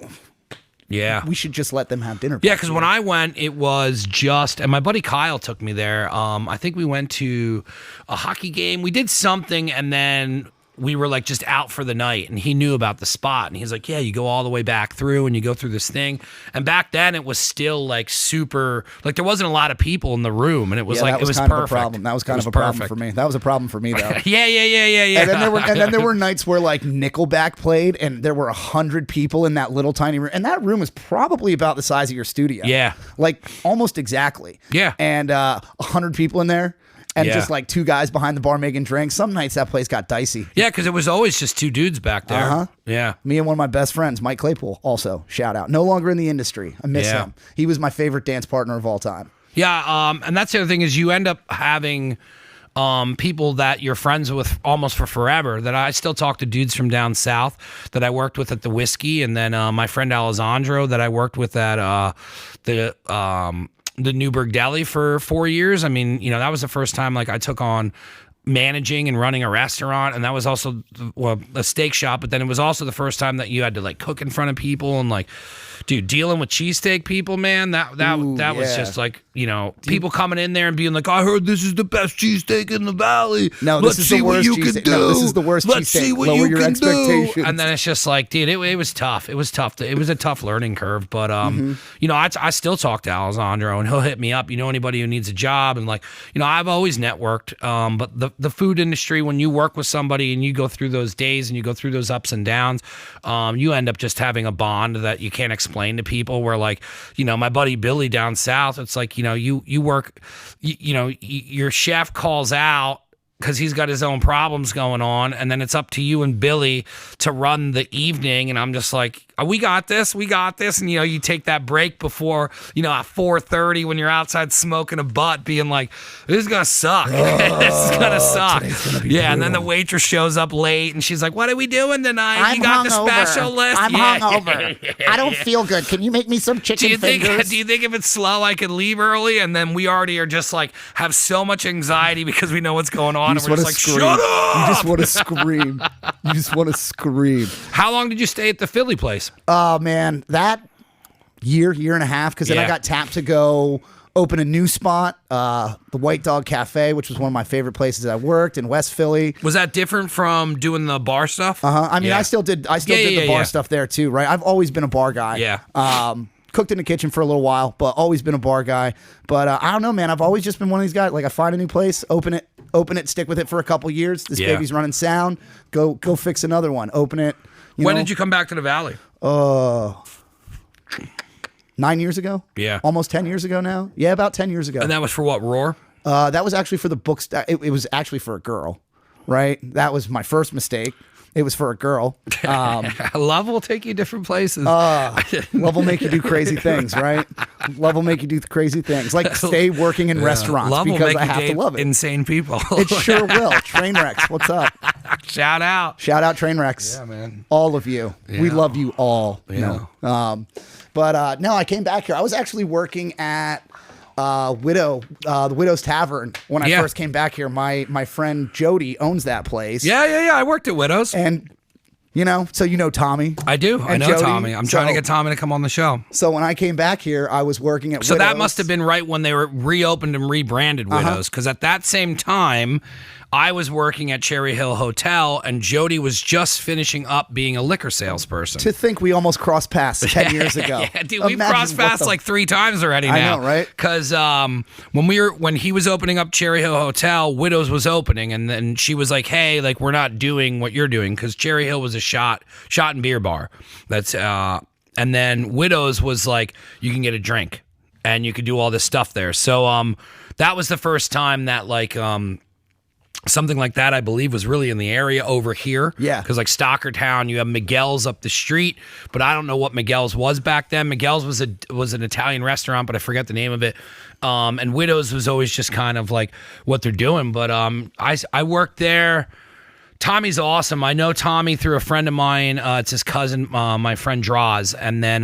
Yeah. We should just let them have dinner. Yeah, because when I went, it was just, and my buddy Kyle took me there. I think we went to a hockey game. We did something, and then we were like just out for the night, and he knew about the spot, and he's like, yeah, you go all the way back through and you go through this thing. And back then it was still like super, like there wasn't a lot of people in the room, and it was like, it was kind perfect. Of a problem. That was kind of a problem for me. That was a problem for me though. Yeah. And then there were nights where like Nickelback played, and there were 100 people in that little tiny room, and that room was probably about the size of your studio. Yeah. Like almost exactly. Yeah. And 100 people in there. And Yeah. just like two guys behind the bar making drinks. Some nights that place got dicey. Yeah, because it was always just two dudes back there. Uh-huh. Yeah. Me and one of my best friends, Mike Claypool, also, shout out. No longer in the industry. I miss him. He was my favorite dance partner of all time. Yeah, and that's the other thing is you end up having people that you're friends with almost for forever. That I still talk to dudes from down south that I worked with at the Whiskey, and then my friend Alessandro that I worked with at the Newburgh Deli for 4 years. I mean, you know, that was the first time like I took on managing and running a restaurant, and that was also a steak shop, but then it was also the first time that you had to like cook in front of people, and like, dude, dealing with cheesesteak people, man, that was just like, you know, people coming in there and being like, I heard this is the best cheesesteak in the valley. No, this is the worst cheesesteak. No, this is the worst cheesesteak. Let's see what Lower you your can expectations. do. And then it's just like, dude, it was tough. It was tough. It was a tough learning curve. But you know, I still talk to Alessandro, and he'll hit me up. You know, anybody who needs a job, and like, you know, I've always networked. But the food industry, when you work with somebody and you go through those days and you go through those ups and downs, you end up just having a bond that you can't explain to people. Where like, you know, my buddy Billy down south, it's like, you know, you work, you know, your chef calls out because he's got his own problems going on, and then it's up to you and Billy to run the evening, and I'm just like, we got this, and you know, you take that break before, you know, at 4:30 when you're outside smoking a butt, being like, this is gonna suck. This is gonna suck. Yeah, and then the waitress shows up late, and she's like, what are we doing tonight? You got the special list? I'm hungover. I don't feel good. Can you make me some chicken fingers? Do you think if it's slow, I could leave early? And then we already are just like, have so much anxiety because we know what's going on, and we're just like, scream. shut up! You just want to scream. You just want to scream. How long did you stay at the Philly place? Oh, man. That year and a half, because then I got tapped to go open a new spot, the White Dog Cafe, which was one of my favorite places I worked in West Philly. Was that different from doing the bar stuff? I mean, I still did the bar stuff there too, right? I've always been a bar guy. Yeah. Cooked in the kitchen for a little while, but always been a bar guy. But I don't know, man. I've always just been one of these guys. Like, I find a new place, open it, stick with it for a couple years. This baby's running sound. Go fix another one. Open it. When did you come back to the Valley? 9 years ago. Yeah. Almost 10 years ago now. Yeah, about 10 years ago. And that was for what, Roar? That was actually for the books. It was actually for a girl, right? That was my first mistake. It was for a girl. Love will take you different places. Love will make you do crazy things, right? Love will make you do crazy things, like stay working in restaurants love because will make I have you to date love it. Insane people. It sure will. Trainwrecks, what's up? Shout out. Shout out Trainwrecks. Yeah, man. All of you. Yeah. We love you all. Yeah. No. But no, I came back here. I was actually working at the Widow's Tavern when I first came back here. My friend Jody owns that place. Yeah. I worked at Widow's. And you know Tommy. I do. I know Jody. Tommy. I'm trying to get Tommy to come on the show. So when I came back here, I was working at Widow's. So that must have been right when they were reopened and rebranded Widow's, because at that same time, I was working at Cherry Hill Hotel, and Jody was just finishing up being a liquor salesperson. To think we almost crossed paths 10 years ago. Yeah, dude, we've crossed paths like 3 times already now. I know, right? Because when he was opening up Cherry Hill Hotel, Widow's was opening, and then she was like, "Hey, like we're not doing what you're doing," because Cherry Hill was a shot and beer bar. That's and then Widow's was like, you can get a drink, and you could do all this stuff there. So that was the first time that like something like that, I believe, was really in the area over here. Yeah. Because like Stockertown, you have Miguel's up the street, but I don't know what Miguel's was back then. Miguel's was an Italian restaurant, but I forget the name of it. And Widow's was always just kind of like what they're doing. But I worked there Tommy's awesome. I know Tommy through a friend of mine. It's his cousin, my friend Draws. And then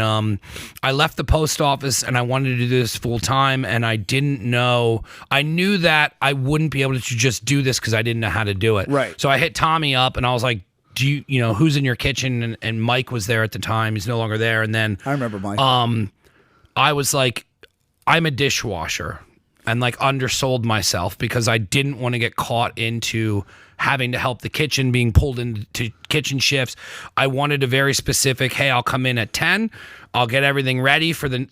I left the post office and I wanted to do this full time. And I didn't know. I knew that I wouldn't be able to just do this because I didn't know how to do it. Right. So I hit Tommy up and I was like, do you know, who's in your kitchen? And Mike was there at the time. He's no longer there. And then I remember Mike. I was like, I'm a dishwasher, and like undersold myself because I didn't want to get caught into having to help the kitchen, being pulled into kitchen shifts. I wanted a very specific, hey, I'll come in at 10. I'll get everything ready for the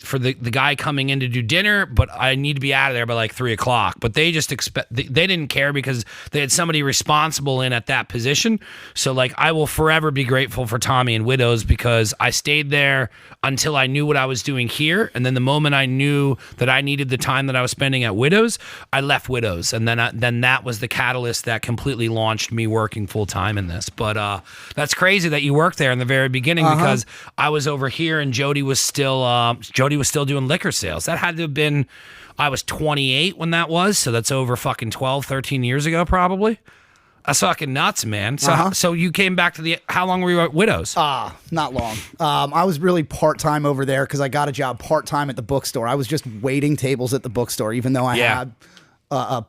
guy coming in to do dinner, but I need to be out of there by like 3:00. But they just they didn't care because they had somebody responsible in at that position. So like, I will forever be grateful for Tommy and Widows because I stayed there until I knew what I was doing here. And then the moment I knew that I needed the time that I was spending at Widows, I left Widows. And then that was the catalyst that completely launched me working full time in this. But that's crazy that you worked there in the very beginning because I was over here and Jody was still doing liquor sales. That had to have been, I was 28 when that was, so that's over fucking 12, 13 years ago probably. That's fucking nuts, man. So so you came back to how long were you at Widows? Not long. I was really part-time over there because I got a job part-time at the bookstore. I was just waiting tables at the bookstore, even though I had I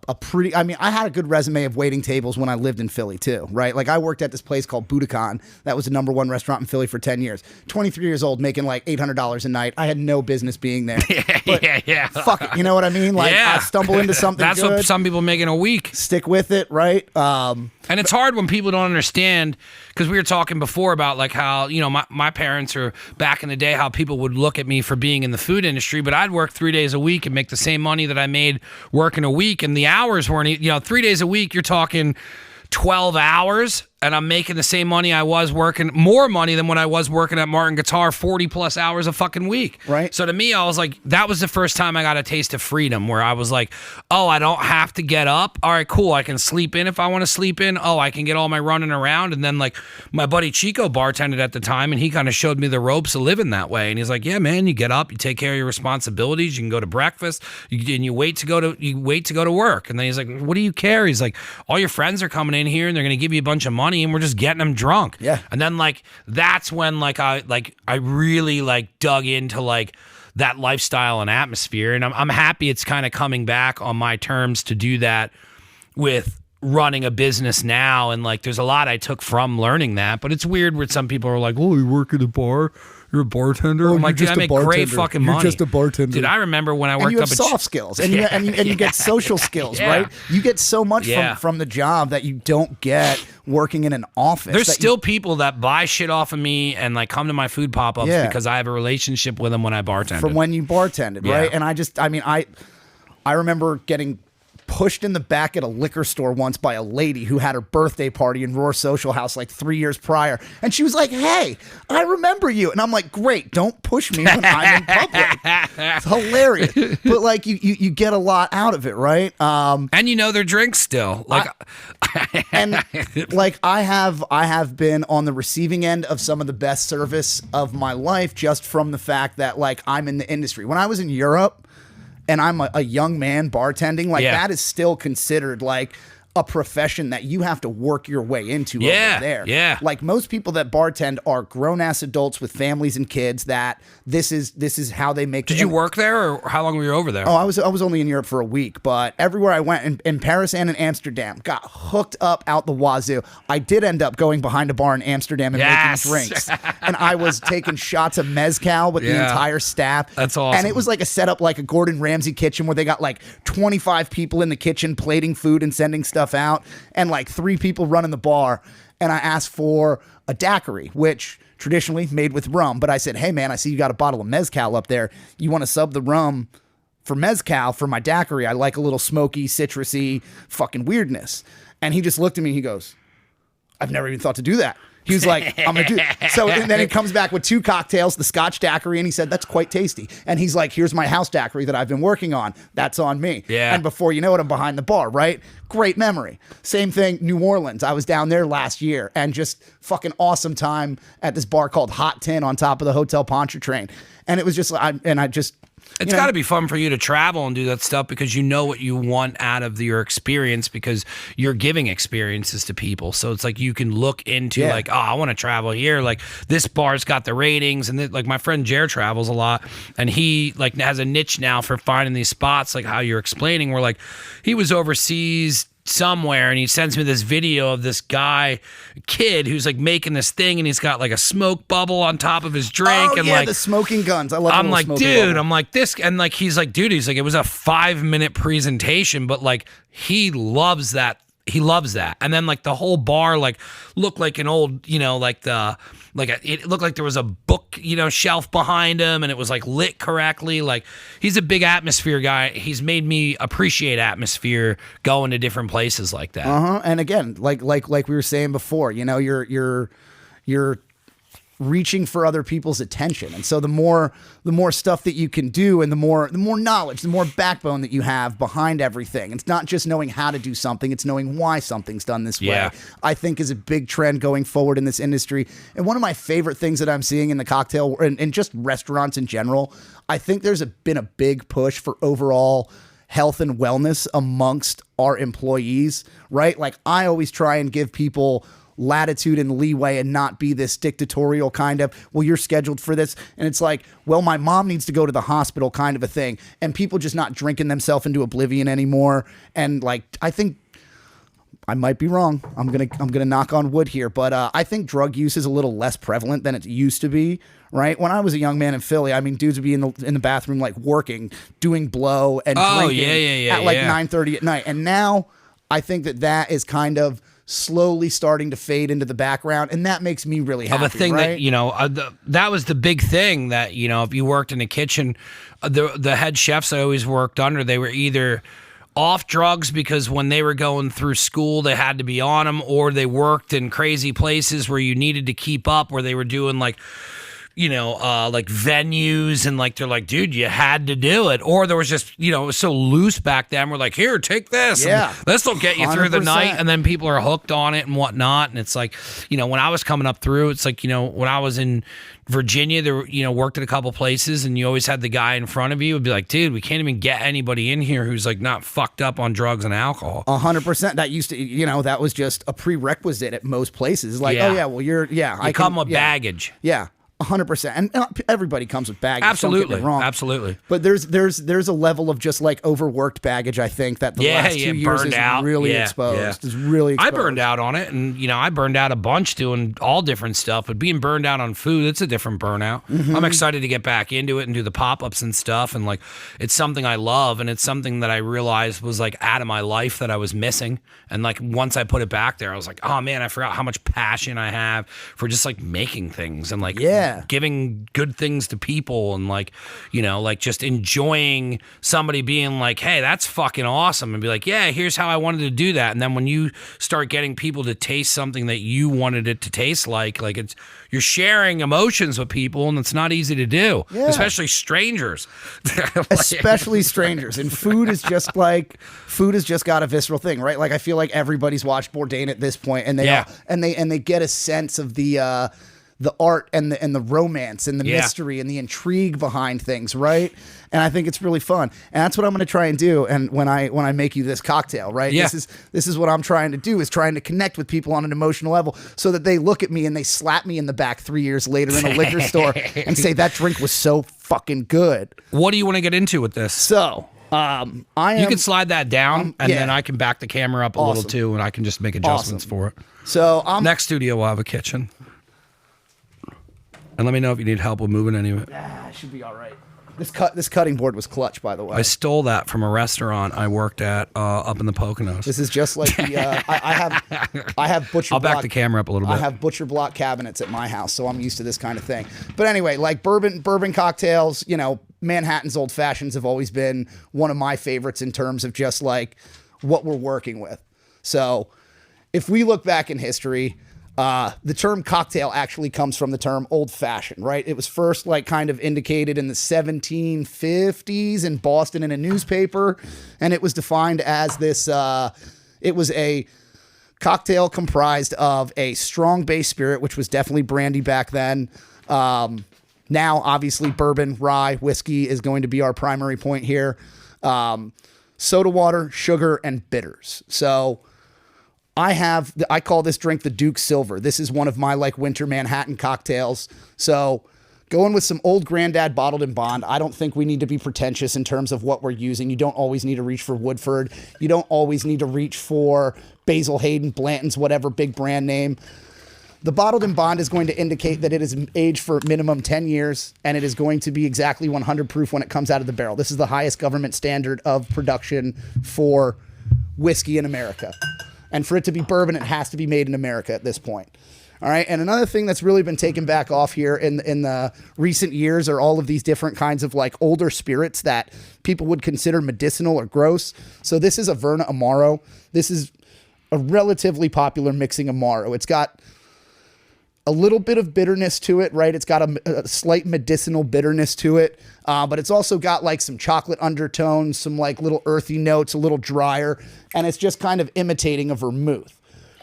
had a good resume of waiting tables when I lived in Philly too, right? Like I worked at this place called Budokan. That was the #1 restaurant in Philly for 10 years. 23 years old, making like $800 a night. I had no business being there. Yeah. Fuck it, you know what I mean? Like I stumble into something That's good. what some people make in a week. Stick with it, right? And it's hard when people don't understand, because we were talking before about like how, you know, my parents are back in the day, how people would look at me for being in the food industry, but I'd work 3 days a week and make the same money that I made working a week. And the hours weren't, 3 days a week, you're talking 12 hours, and I'm making the same money I was working, more money than when I was working at Martin Guitar, 40 plus hours a fucking week. Right. So to me, I was like, that was the first time I got a taste of freedom, where I was like, oh, I don't have to get up. All right, cool. I can sleep in if I want to sleep in. Oh, I can get all my running around. And then like my buddy Chico bartended at the time, and he kind of showed me the ropes of living that way. And he's like, yeah, man, you get up, you take care of your responsibilities. You can go to breakfast and you wait to go to work. And then he's like, what do you care? He's like, all your friends are coming in here and they're going to give you a bunch of money and we're just getting them drunk. Yeah. And then like, that's when I really like dug into like that lifestyle and atmosphere. And I'm happy it's kind of coming back on my terms to do that with running a business now. And like, there's a lot I took from learning that, but it's weird where some people are like, oh, you work at a bar? You're a bartender? I'm like, dude, I make great fucking money. You're just a bartender. Dude, I remember when I worked up at soft skills, and you get social skills, right? You get so much from the job that you don't get working in an office. There's still people that buy shit off of me and like come to my food pop-ups because I have a relationship with them when I bartended. From when you bartended, right? And I remember getting pushed in the back at a liquor store once by a lady who had her birthday party in Roar Social House like 3 years prior. And she was like, hey, I remember you. And I'm like, great, don't push me when I'm in public. It's hilarious. But like you get a lot out of it, right? And you know their drinks still. Like I have been on the receiving end of some of the best service of my life just from the fact that like I'm in the industry. When I was in Europe, and I'm a young man bartending, like that is still considered like a profession that you have to work your way into over there. Yeah. Like most people that bartend are grown-ass adults with families and kids that this is how they make. Did you work there, or how long were you over there? Oh, I was only in Europe for a week, but everywhere I went in Paris and in Amsterdam, got hooked up out the wazoo. I did end up going behind a bar in Amsterdam and making drinks. And I was taking shots of mezcal with the entire staff. That's awesome. And it was like a setup like a Gordon Ramsay kitchen where they got like 25 people in the kitchen plating food and sending stuff out, and like 3 people running the bar. And I asked for a daiquiri, which traditionally made with rum, but I said, hey man, I see you got a bottle of mezcal up there. You want to sub the rum for mezcal for my daiquiri? I like a little smoky, citrusy fucking weirdness. And he just looked at me, he goes, I've never even thought to do that. He was like, I'm going to do it. So and then he comes back with 2 cocktails, the Scotch daiquiri, and he said, that's quite tasty. And he's like, here's my house daiquiri that I've been working on. That's on me. Yeah. And before you know it, I'm behind the bar, right? Great memory. Same thing, New Orleans. I was down there last year and just fucking awesome time at this bar called Hot Tin on top of the Hotel Pontchartrain. And it was just, I just It's got to be fun for you to travel and do that stuff because you know what you want out of your experience because you're giving experiences to people. So it's like you can look into like, oh, I want to travel here. Like this bar's got the ratings, and like my friend Jer travels a lot, and he like has a niche now for finding these spots, like how you're explaining. Where like he was overseas somewhere and he sends me this video of this kid who's like making this thing and he's got like a smoke bubble on top of his drink and like the smoking guns. I love. I'm like, dude, I'm like this, and like he's like, dude, he's like, it was a 5-minute presentation, but like he loves that. He loves that. And then like the whole bar like looked like an old, it looked like there was a book, shelf behind him and it was like lit correctly. Like he's a big atmosphere guy. He's made me appreciate atmosphere going to different places like that. And again, like we were saying before, you're reaching for other people's attention. And so the more stuff that you can do and the more knowledge, the more backbone that you have behind everything. It's not just knowing how to do something, it's knowing why something's done this way. I think is a big trend going forward in this industry. And one of my favorite things that I'm seeing in the cocktail and just restaurants in general, I think there's been a big push for overall health and wellness amongst our employees, right? Like I always try and give people latitude and leeway and not be this dictatorial kind of, well, you're scheduled for this. And it's like, well, my mom needs to go to the hospital kind of a thing. And people just not drinking themselves into oblivion anymore. And like, I think I might be wrong. I'm going to knock on wood here, but I think drug use is a little less prevalent than it used to be, right? When I was a young man in Philly, I mean, dudes would be in the bathroom, like working, doing blow and drinking at like 9:30 at night. And now I think that is kind of slowly starting to fade into the background, and that makes me really happy. The thing right? that that was the big thing that if you worked in a kitchen, the head chefs I always worked under, they were either off drugs because when they were going through school they had to be on them, or they worked in crazy places where you needed to keep up, where they were doing like like venues and like they're like, dude, you had to do it. Or there was just, it was so loose back then. We're like, here, take this. Yeah. This will get you through the night. And then people are hooked on it and whatnot. And it's like, when I was coming up through, it's like, when I was in Virginia, there, worked at a couple places and you always had the guy in front of you would be like, dude, we can't even get anybody in here who's like not fucked up on drugs and alcohol. 100%. That used to, that was just a prerequisite at most places. Like, oh yeah, well I come with baggage. Yeah. 100%, and everybody comes with baggage. Absolutely, don't get me wrong. Absolutely. But there's a level of just like overworked baggage. I think that the last 2 years is really exposed. Is really exposed. I burned out on it, and I burned out a bunch doing all different stuff. But being burned out on food, it's a different burnout. Mm-hmm. I'm excited to get back into it and do the pop-ups and stuff, and like it's something I love, and it's something that I realized was like out of my life that I was missing. And like once I put it back there, I was like, oh man, I forgot how much passion I have for just like making things and like giving good things to people and like, like just enjoying somebody being like, hey, that's fucking awesome. And be like, yeah, here's how I wanted to do that. And then when you start getting people to taste something that you wanted it to taste like you're sharing emotions with people and it's not easy to do, especially strangers. Especially strangers. And food has just got a visceral thing, right? Like I feel like everybody's watched Bourdain at this point and they get a sense of the art and the romance and the mystery and the intrigue behind things, right? And I think it's really fun. And that's what I'm going to try and do. And when I make you this cocktail, right? Yeah. This is what I'm trying to do, is trying to connect with people on an emotional level so that they look at me and they slap me in the back 3 years later in a liquor store and say that drink was so fucking good. What do you want to get into with this? So, you can slide that down and then I can back the camera up a little too and I can just make adjustments for it. So, next studio will have a kitchen. And let me know if you need help with moving any of it. It should be all right. This cutting board was clutch, by the way. I stole that from a restaurant I worked at up in the Poconos. This is just like the I have butcher. I'll back the camera up a little bit. I have butcher block cabinets at my house, so I'm used to this kind of thing. But anyway, like bourbon cocktails, Manhattan's Old Fashions have always been one of my favorites in terms of just like what we're working with. So if we look back in history, the term cocktail actually comes from the term old fashioned, right? It was first like kind of indicated in the 1750s in Boston in a newspaper. And it was defined as this, it was a cocktail comprised of a strong base spirit, which was definitely brandy back then, Now, obviously, bourbon, rye, whiskey is going to be our primary point here. Soda water, sugar, and bitters. So I call this drink the Duke Silver. This is one of my like winter Manhattan cocktails. So going with some old granddad bottled in bond. I don't think we need to be pretentious in terms of what we're using. You don't always need to reach for Woodford. You don't always need to reach for Basil Hayden, Blanton's, whatever big brand name. The bottled in bond is going to indicate that it is aged for minimum 10 years, and it is going to be exactly 100 proof when it comes out of the barrel. This is the highest government standard of production for whiskey in America. And for it to be bourbon, it has to be made in America at this point. All right. And another thing that's really been taken back off here in the recent years are all of these different kinds of like older spirits that people would consider medicinal or gross. So this is a Verna Amaro. This is a relatively popular mixing Amaro. It's got a little bit of bitterness to it, right? It's got a slight medicinal bitterness to it, but it's also got like some chocolate undertones, some like little earthy notes, a little drier, and it's just kind of imitating a vermouth,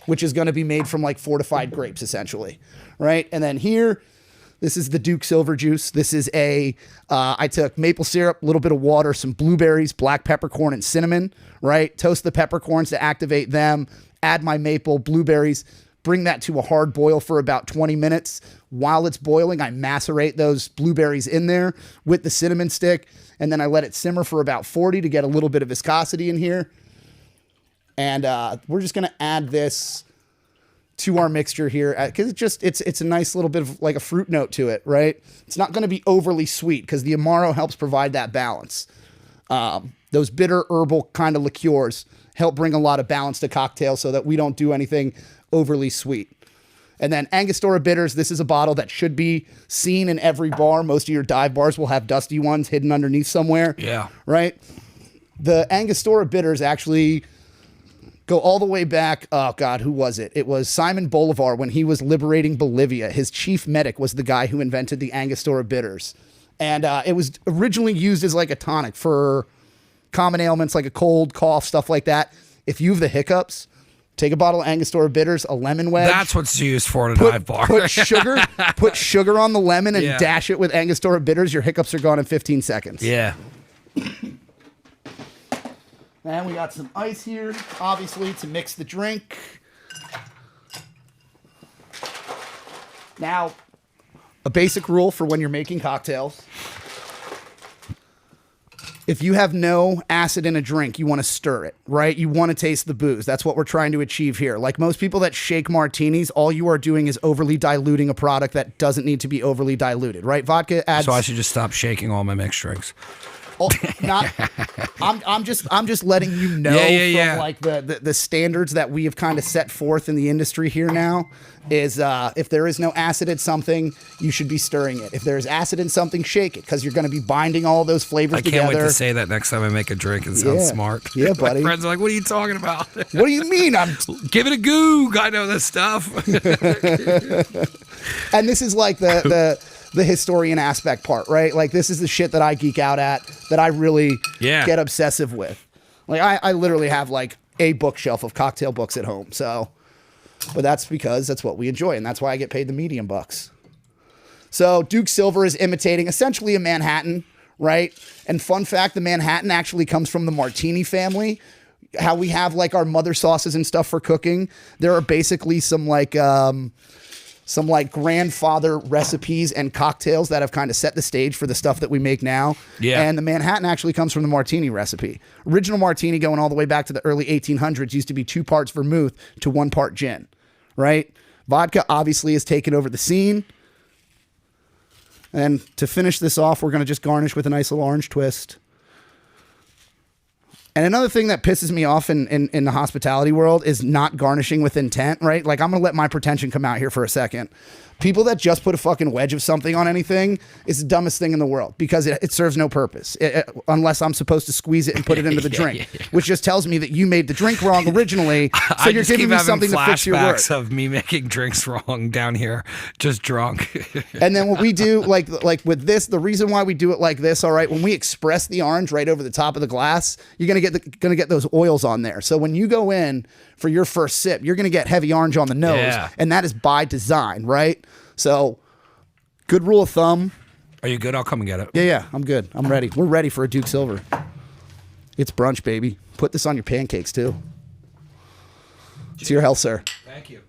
which is going to be made from like fortified grapes, essentially, right? And then here, this is the Duke Silver Juice. This is I took maple syrup, a little bit of water, some blueberries, black peppercorn, and cinnamon, right? Toast the peppercorns to activate them, add my maple, blueberries, bring that to a hard boil for about 20 minutes. While it's boiling, I macerate those blueberries in there with the cinnamon stick, and then I let it simmer for about 40 to get a little bit of viscosity in here. And we're just going to add this to our mixture here because it's a nice little bit of like a fruit note to it, right? It's not going to be overly sweet because the Amaro helps provide that balance. Those bitter herbal kind of liqueurs help bring a lot of balance to cocktails so that we don't do anything overly sweet. And then Angostura Bitters, this is a bottle that should be seen in every bar. Most of your dive bars will have dusty ones hidden underneath somewhere. Yeah. Right? The Angostura Bitters actually go all the way back. Oh, God, who was it? It was Simon Bolivar when he was liberating Bolivia. His chief medic was the guy who invented the Angostura Bitters. And it was originally used as like a tonic for common ailments like a cold, cough, stuff like that. If you have the hiccups, take a bottle of Angostura Bitters, a lemon wedge. That's what's used for at a dive bar. Put sugar on the lemon and dash it with Angostura Bitters. Your hiccups are gone in 15 seconds. Yeah. And we got some ice here, obviously, to mix the drink. Now, a basic rule for when you're making cocktails. If you have no acid in a drink, you want to stir it, right? You want to taste the booze. That's what we're trying to achieve here. Like most people that shake martinis, all you are doing is overly diluting a product that doesn't need to be overly diluted, right? Vodka adds... So I should just stop shaking all my mixed drinks. Oh, I'm just letting you know from like the standards that we have kind of set forth in the industry here now is if there is no acid in something, you should be stirring it. If there's acid in something, shake it because you're going to be binding all those flavors together. I can't wait to say that next time I make a drink and sound smart. Yeah, buddy. My friends are like, what are you talking about? What do you mean? Give it a goog. I know this stuff. And this is like the historian aspect part, right? Like this is the shit that I geek out at, that I really get obsessive with. Like I literally have like a bookshelf of cocktail books at home. So, but that's because that's what we enjoy. And that's why I get paid the medium bucks. So Duke Silver is imitating essentially a Manhattan, right? And fun fact, the Manhattan actually comes from the Martini family. How we have like our mother sauces and stuff for cooking. There are basically some like grandfather recipes and cocktails that have kind of set the stage for the stuff that we make now. Yeah. And the Manhattan actually comes from the Martini recipe. Original Martini going all the way back to the early 1800s used to be 2 parts vermouth to 1 part gin, right? Vodka obviously has taken over the scene. And to finish this off, we're going to just garnish with a nice little orange twist. And another thing that pisses me off in the hospitality world is not garnishing with intent, right? Like, I'm going to let my pretension come out here for a second. People that just put a fucking wedge of something on anything is the dumbest thing in the world because it serves no purpose unless I'm supposed to squeeze it and put it into the drink, which just tells me that you made the drink wrong originally. So you're giving me something to fix your work. Flashbacks of me making drinks wrong down here, just drunk. And then what we do, like with this, the reason why we do it like this, all right, when we express the orange right over the top of the glass, you're gonna get those oils on there. So when you go in for your first sip, you're gonna get heavy orange on the nose, and that is by design, right? So, good rule of thumb, Are you good? I'll come and get it. Yeah, I'm good. I'm ready. We're ready for a Duke Silver. It's brunch, baby. Put this on your pancakes, too. It's your health, sir. Thank you.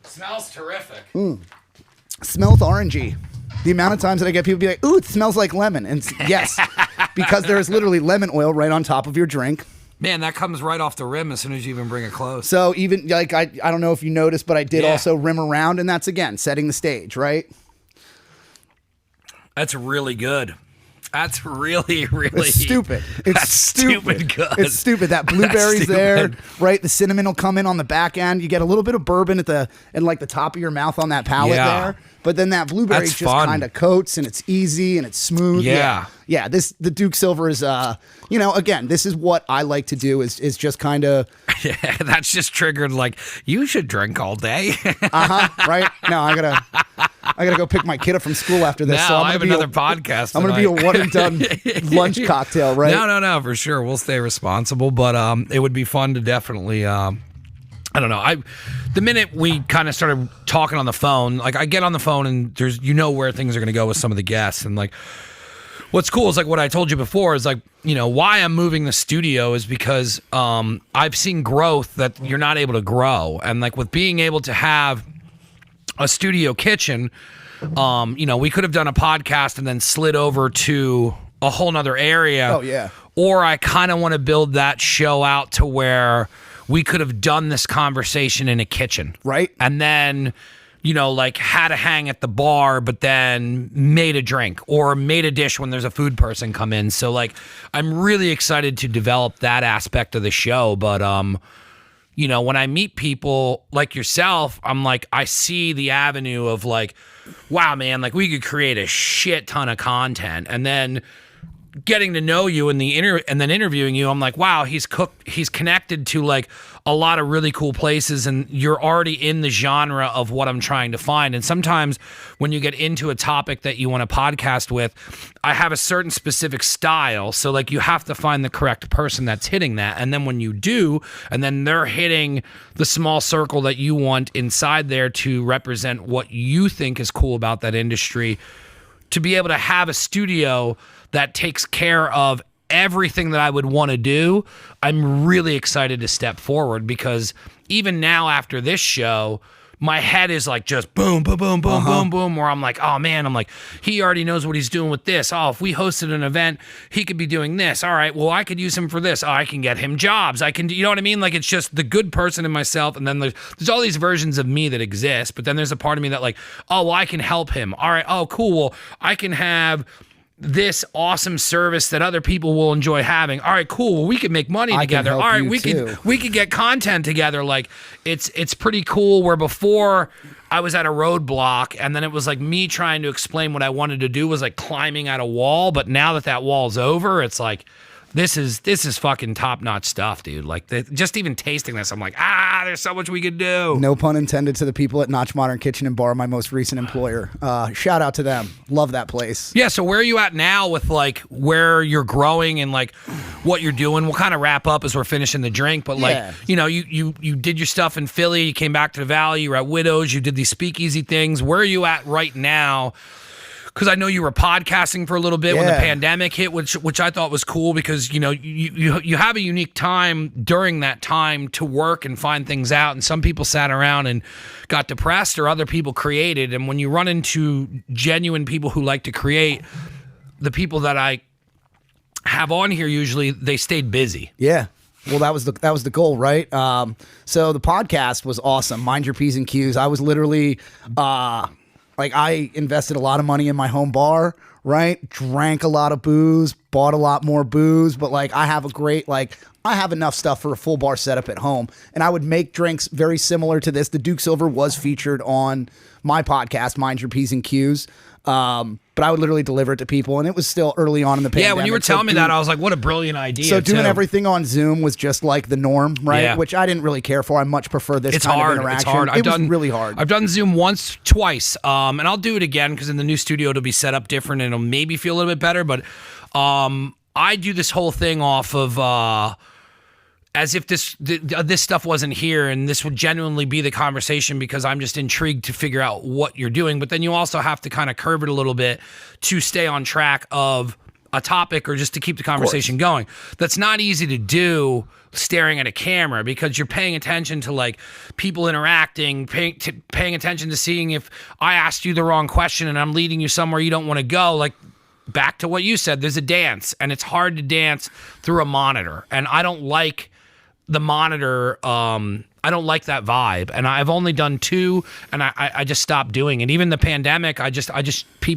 Smells terrific. Smells orangey. The amount of times that I get people be like, ooh, it smells like lemon. And yes, because there's literally lemon oil right on top of your drink. Man, that comes right off the rim as soon as you even bring it close. So even, like, I don't know if you noticed, but I did also rim around, and that's, again, setting the stage, right? That's really good. That's really, really... It's stupid. It's stupid good. It's stupid. That blueberry's there, right? The cinnamon will come in on the back end. You get a little bit of bourbon at the top of your mouth on that palate there. But then that blueberry just kind of coats, and it's easy and it's smooth. Yeah. The Duke Silver is, again, this is what I like to do is just kind of... Yeah, that's just triggered like, you should drink all day. Right? No, I gotta go pick my kid up from school after this. No, so I have another podcast. I'm gonna be a one and done lunch cocktail, right? No, for sure. We'll stay responsible, but it would be fun to definitely. I don't know. The minute we kind of started talking on the phone, like I get on the phone and there's where things are gonna go with some of the guests, and like what's cool is like what I told you before is like why I'm moving the studio is because I've seen growth that you're not able to grow, and like with being able to have a studio kitchen, we could have done a podcast and then slid over to a whole nother area. Oh, yeah. Or I kind of want to build that show out to where we could have done this conversation in a kitchen. Right. And then, like had a hang at the bar, but then made a drink or made a dish when there's a food person come in. So like, I'm really excited to develop that aspect of the show. But, when I meet people like yourself, I'm like, I see the avenue of like, wow, man, like we could create a shit ton of content. And then getting to know you and then interviewing you, I'm like, wow, he's connected to like a lot of really cool places, and you're already in the genre of what I'm trying to find. And sometimes when you get into a topic that you want to podcast with, I have a certain specific style. So like you have to find the correct person that's hitting that. And then when you do, and then they're hitting the small circle that you want inside there to represent what you think is cool about that industry, to be able to have a studio that takes care of everything that I would want to do, I'm really excited to step forward, because even now after this show, my head is like just boom, boom, boom, boom, boom, boom, where I'm like, oh man, I'm like, he already knows what he's doing with this. Oh, if we hosted an event, he could be doing this. All right, well, I could use him for this. Oh, I can get him jobs. I can, you know what I mean? Like, it's just the good person in myself. And then there's all these versions of me that exist, but then there's a part of me that like, oh, well, I can help him. All right, oh, cool. Well, I can have this awesome service that other people will enjoy having. All right, cool. Well, we could make money together. All right, we could get content together. Like it's pretty cool. Where before I was at a roadblock, and then it was like me trying to explain what I wanted to do was like climbing at a wall. But now that wall's over, it's like this is fucking top-notch stuff, dude. Like just even tasting this, I'm like, there's so much we could do. No pun intended to the people at Notch Modern Kitchen and Bar, my most recent employer. Shout out to them. Love that place. Yeah, so where are you at now with like where you're growing and like what you're doing? We'll kind of wrap up as we're finishing the drink, but like, you did your stuff in Philly, you came back to the Valley, you were at Widow's, you did these speakeasy things. Where are you at right now? Because I know you were podcasting for a little bit when the pandemic hit, which I thought was cool, because you have a unique time during that time to work and find things out. And some people sat around and got depressed, or other people created. And when you run into genuine people who like to create, the people that I have on here usually they stayed busy. Yeah. Well, that was the goal, right? So the podcast was awesome. Mind your P's and Q's. I was literally. Like, I invested a lot of money in my home bar, right? Drank a lot of booze, bought a lot more booze, but like I have enough stuff for a full bar setup at home. And I would make drinks very similar to this. The Duke Silver was featured on my podcast, Mind Your P's and Q's. But I would literally deliver it to people, and it was still early on in the pandemic. Yeah, when you were telling me that, I was like, what a brilliant idea. So doing everything on Zoom was just like the norm, right? Yeah. Which I didn't really care for. I much prefer this kind of interaction. It's hard. It was really hard. I've done Zoom twice, and I'll do it again because in the new studio it'll be set up different and it'll maybe feel a little bit better. But I do this whole thing off of as if this stuff wasn't here and this would genuinely be the conversation because I'm just intrigued to figure out what you're doing. But then you also have to kind of curve it a little bit to stay on track of a topic or just to keep the conversation going. That's not easy to do staring at a camera because you're paying attention to like people interacting, paying attention to seeing if I asked you the wrong question and I'm leading you somewhere you don't want to go. Like, back to what you said, there's a dance and it's hard to dance through a monitor. And I don't like the monitor. I don't like that vibe. And I've only done 2 and I just stopped doing it. Even the pandemic, I gave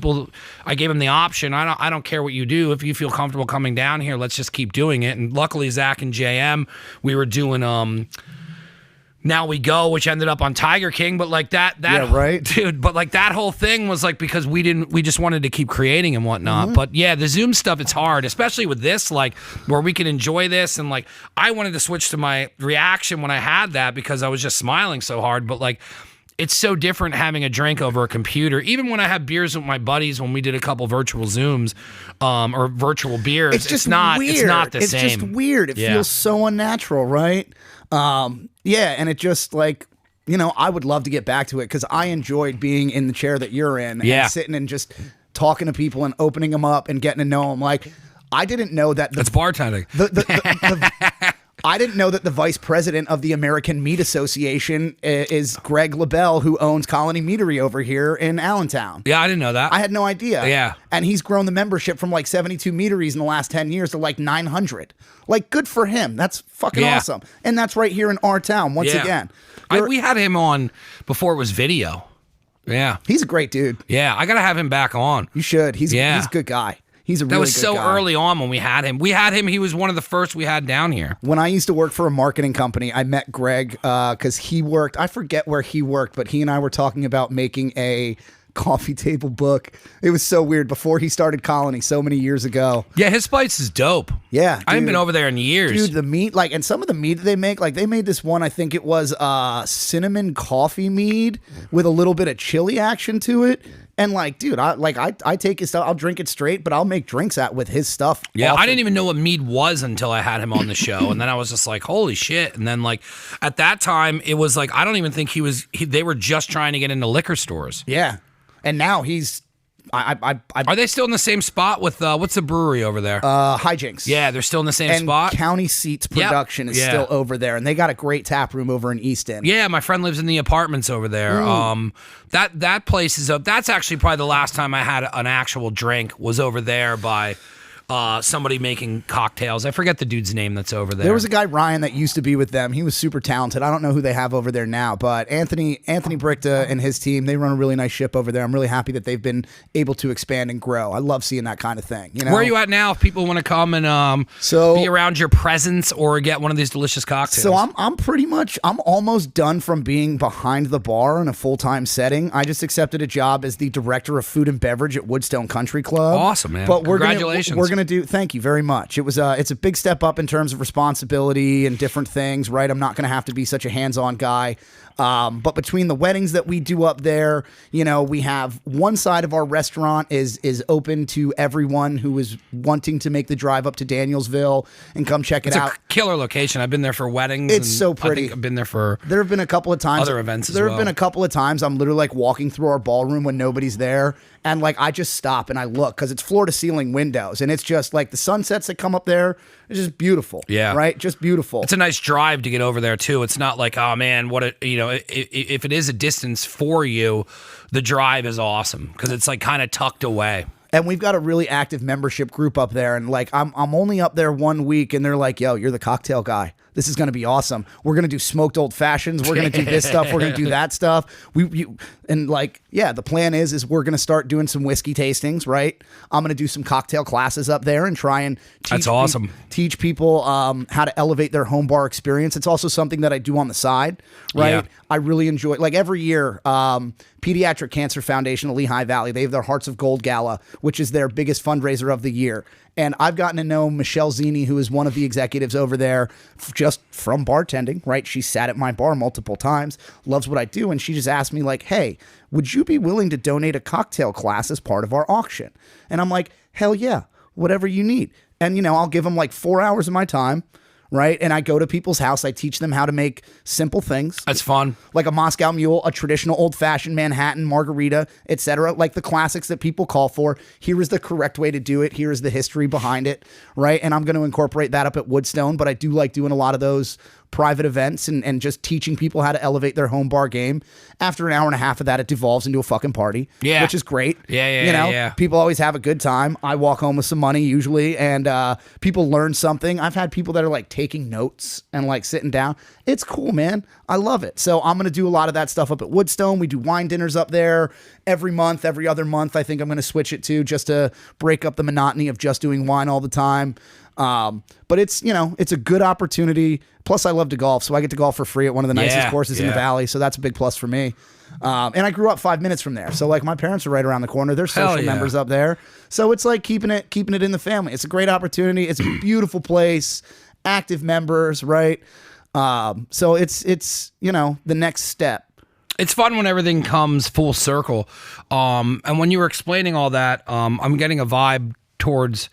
them the option. I don't care what you do. If you feel comfortable coming down here, let's just keep doing it. And luckily Zach and JM, we were doing, Now We Go, which ended up on Tiger King, but like that yeah, right, dude. But like that whole thing was like because we just wanted to keep creating and whatnot. Mm-hmm. But yeah, the Zoom stuff, it's hard, especially with this, like where we can enjoy this. And like I wanted to switch to my reaction when I had that because I was just smiling so hard. But like it's so different having a drink over a computer. Even when I have beers with my buddies, when we did a couple virtual Zooms or virtual beers, it's not weird. It's not the same. It's just weird. It feels so unnatural, right? Yeah, and it just like, you know, I would love to get back to it because I enjoyed being in the chair that you're in and sitting and just talking to people and opening them up and getting to know them. Like, I didn't know that. That's bartending. I didn't know that the vice president of the American Meat Association is Greg LaBelle, who owns Colony Meadery over here in Allentown. Yeah, I didn't know that. I had no idea. Yeah. And he's grown the membership from like 72 meaderies in the last 10 years to like 900. Like, good for him. That's fucking awesome. And that's right here in our town, once again. We had him on before it was video. Yeah. He's a great dude. Yeah, I got to have him back on. You should. He's a good guy. He's a really good guy. That was so early on when we had him. He was one of the first we had down here. When I used to work for a marketing company, I met Greg because he worked, I forget where he worked, but he and I were talking about making a coffee table book. It was so weird before he started Colony so many years ago. Yeah, his spice is dope. Yeah. Dude, I haven't been over there in years. Dude, the meat, like, and some of the meat that they make, like they made this one, I think it was cinnamon coffee mead with a little bit of chili action to it. And like, dude, I take his stuff, I'll drink it straight, but I'll make drinks out with his stuff. Yeah, often. I didn't even know what mead was until I had him on the show. And then I was just like, holy shit. And then like at that time, it was like, I don't even think they were just trying to get into liquor stores. Yeah. And now he's, are they still in the same spot with, what's the brewery over there? Hijinks. Yeah, they're still in the same spot. County Seats Production is still over there. And they got a great tap room over in Easton. Yeah, my friend lives in the apartments over there. That place is up. That's actually probably the last time I had an actual drink was over there by somebody making cocktails. I forget the dude's name that's over there. There was a guy, Ryan, that used to be with them. He was super talented. I don't know who they have over there now, but Anthony Brichta and his team, they run a really nice ship over there. I'm really happy that they've been able to expand and grow. I love seeing that kind of thing. You know? Where are you at now if people want to come and be around your presence or get one of these delicious cocktails? So I'm almost done from being behind the bar in a full-time setting. I just accepted a job as the director of food and beverage at Woodstone Country Club. Awesome, man. But Congratulations. We're gonna do. Thank you very much. It's a big step up in terms of responsibility and different things, right? I'm not gonna have to be such a hands-on guy. But between the weddings that we do up there, you know, we have one side of our restaurant is open to everyone who is wanting to make the drive up to Danielsville and come check it out. It's a killer location. I've been there for weddings. It's so pretty. I think I've been there for. There have been a couple of times. Other events as well. There have been a couple of times I'm literally like walking through our ballroom when nobody's there. And like I just stop and I look because it's floor to ceiling windows and it's just like the sunsets that come up there. It's just beautiful. Yeah. Right. Just beautiful. It's a nice drive to get over there too. It's not like, oh man, if it is a distance for you, the drive is awesome because it's like kind of tucked away. And we've got a really active membership group up there. And like, I'm only up there 1 week and they're like, yo, you're the cocktail guy. This is going to be awesome. We're going to do smoked old fashions. We're going to do this stuff. We're going to do that stuff. The plan is we're going to start doing some whiskey tastings, right? I'm going to do some cocktail classes up there and try and teach people how to elevate their home bar experience. It's also something that I do on the side, right? Yeah. I really enjoy, like every year, Pediatric Cancer Foundation of Lehigh Valley, they have their Hearts of Gold Gala, which is their biggest fundraiser of the year. And I've gotten to know Michelle Zini, who is one of the executives over there just from bartending, right? She sat at my bar multiple times, loves what I do. And she just asked me like, hey, would you be willing to donate a cocktail class as part of our auction? And I'm like, hell yeah, whatever you need. And, you know, I'll give them like 4 hours of my time, right? And I go to people's house. I teach them how to make simple things. That's fun. Like a Moscow Mule, a traditional old-fashioned Manhattan margarita, etc. Like the classics that people call for. Here is the correct way to do it. Here is the history behind it, right? And I'm going to incorporate that up at Woodstone, but I do like doing a lot of those private events and just teaching people how to elevate their home bar game. After an hour and a half of that, it devolves into a fucking party, which is great. Yeah. People always have a good time. I walk home with some money usually, and people learn something. I've had people that are like taking notes and like sitting down. It's cool, man. I love it. So I'm going to do a lot of that stuff up at Woodstone. We do wine dinners up there every month, every other month. I think I'm going to switch it to just to break up the monotony of just doing wine all the time. But it's a good opportunity. Plus I love to golf. So I get to golf for free at one of the nicest courses in the Valley. So that's a big plus for me. And I grew up 5 minutes from there. So like my parents are right around the corner. They're social members up there. So it's like keeping it in the family. It's a great opportunity. It's a beautiful place, active members, right? So it's the next step. It's fun when everything comes full circle. And when you were explaining all that, I'm getting a vibe towards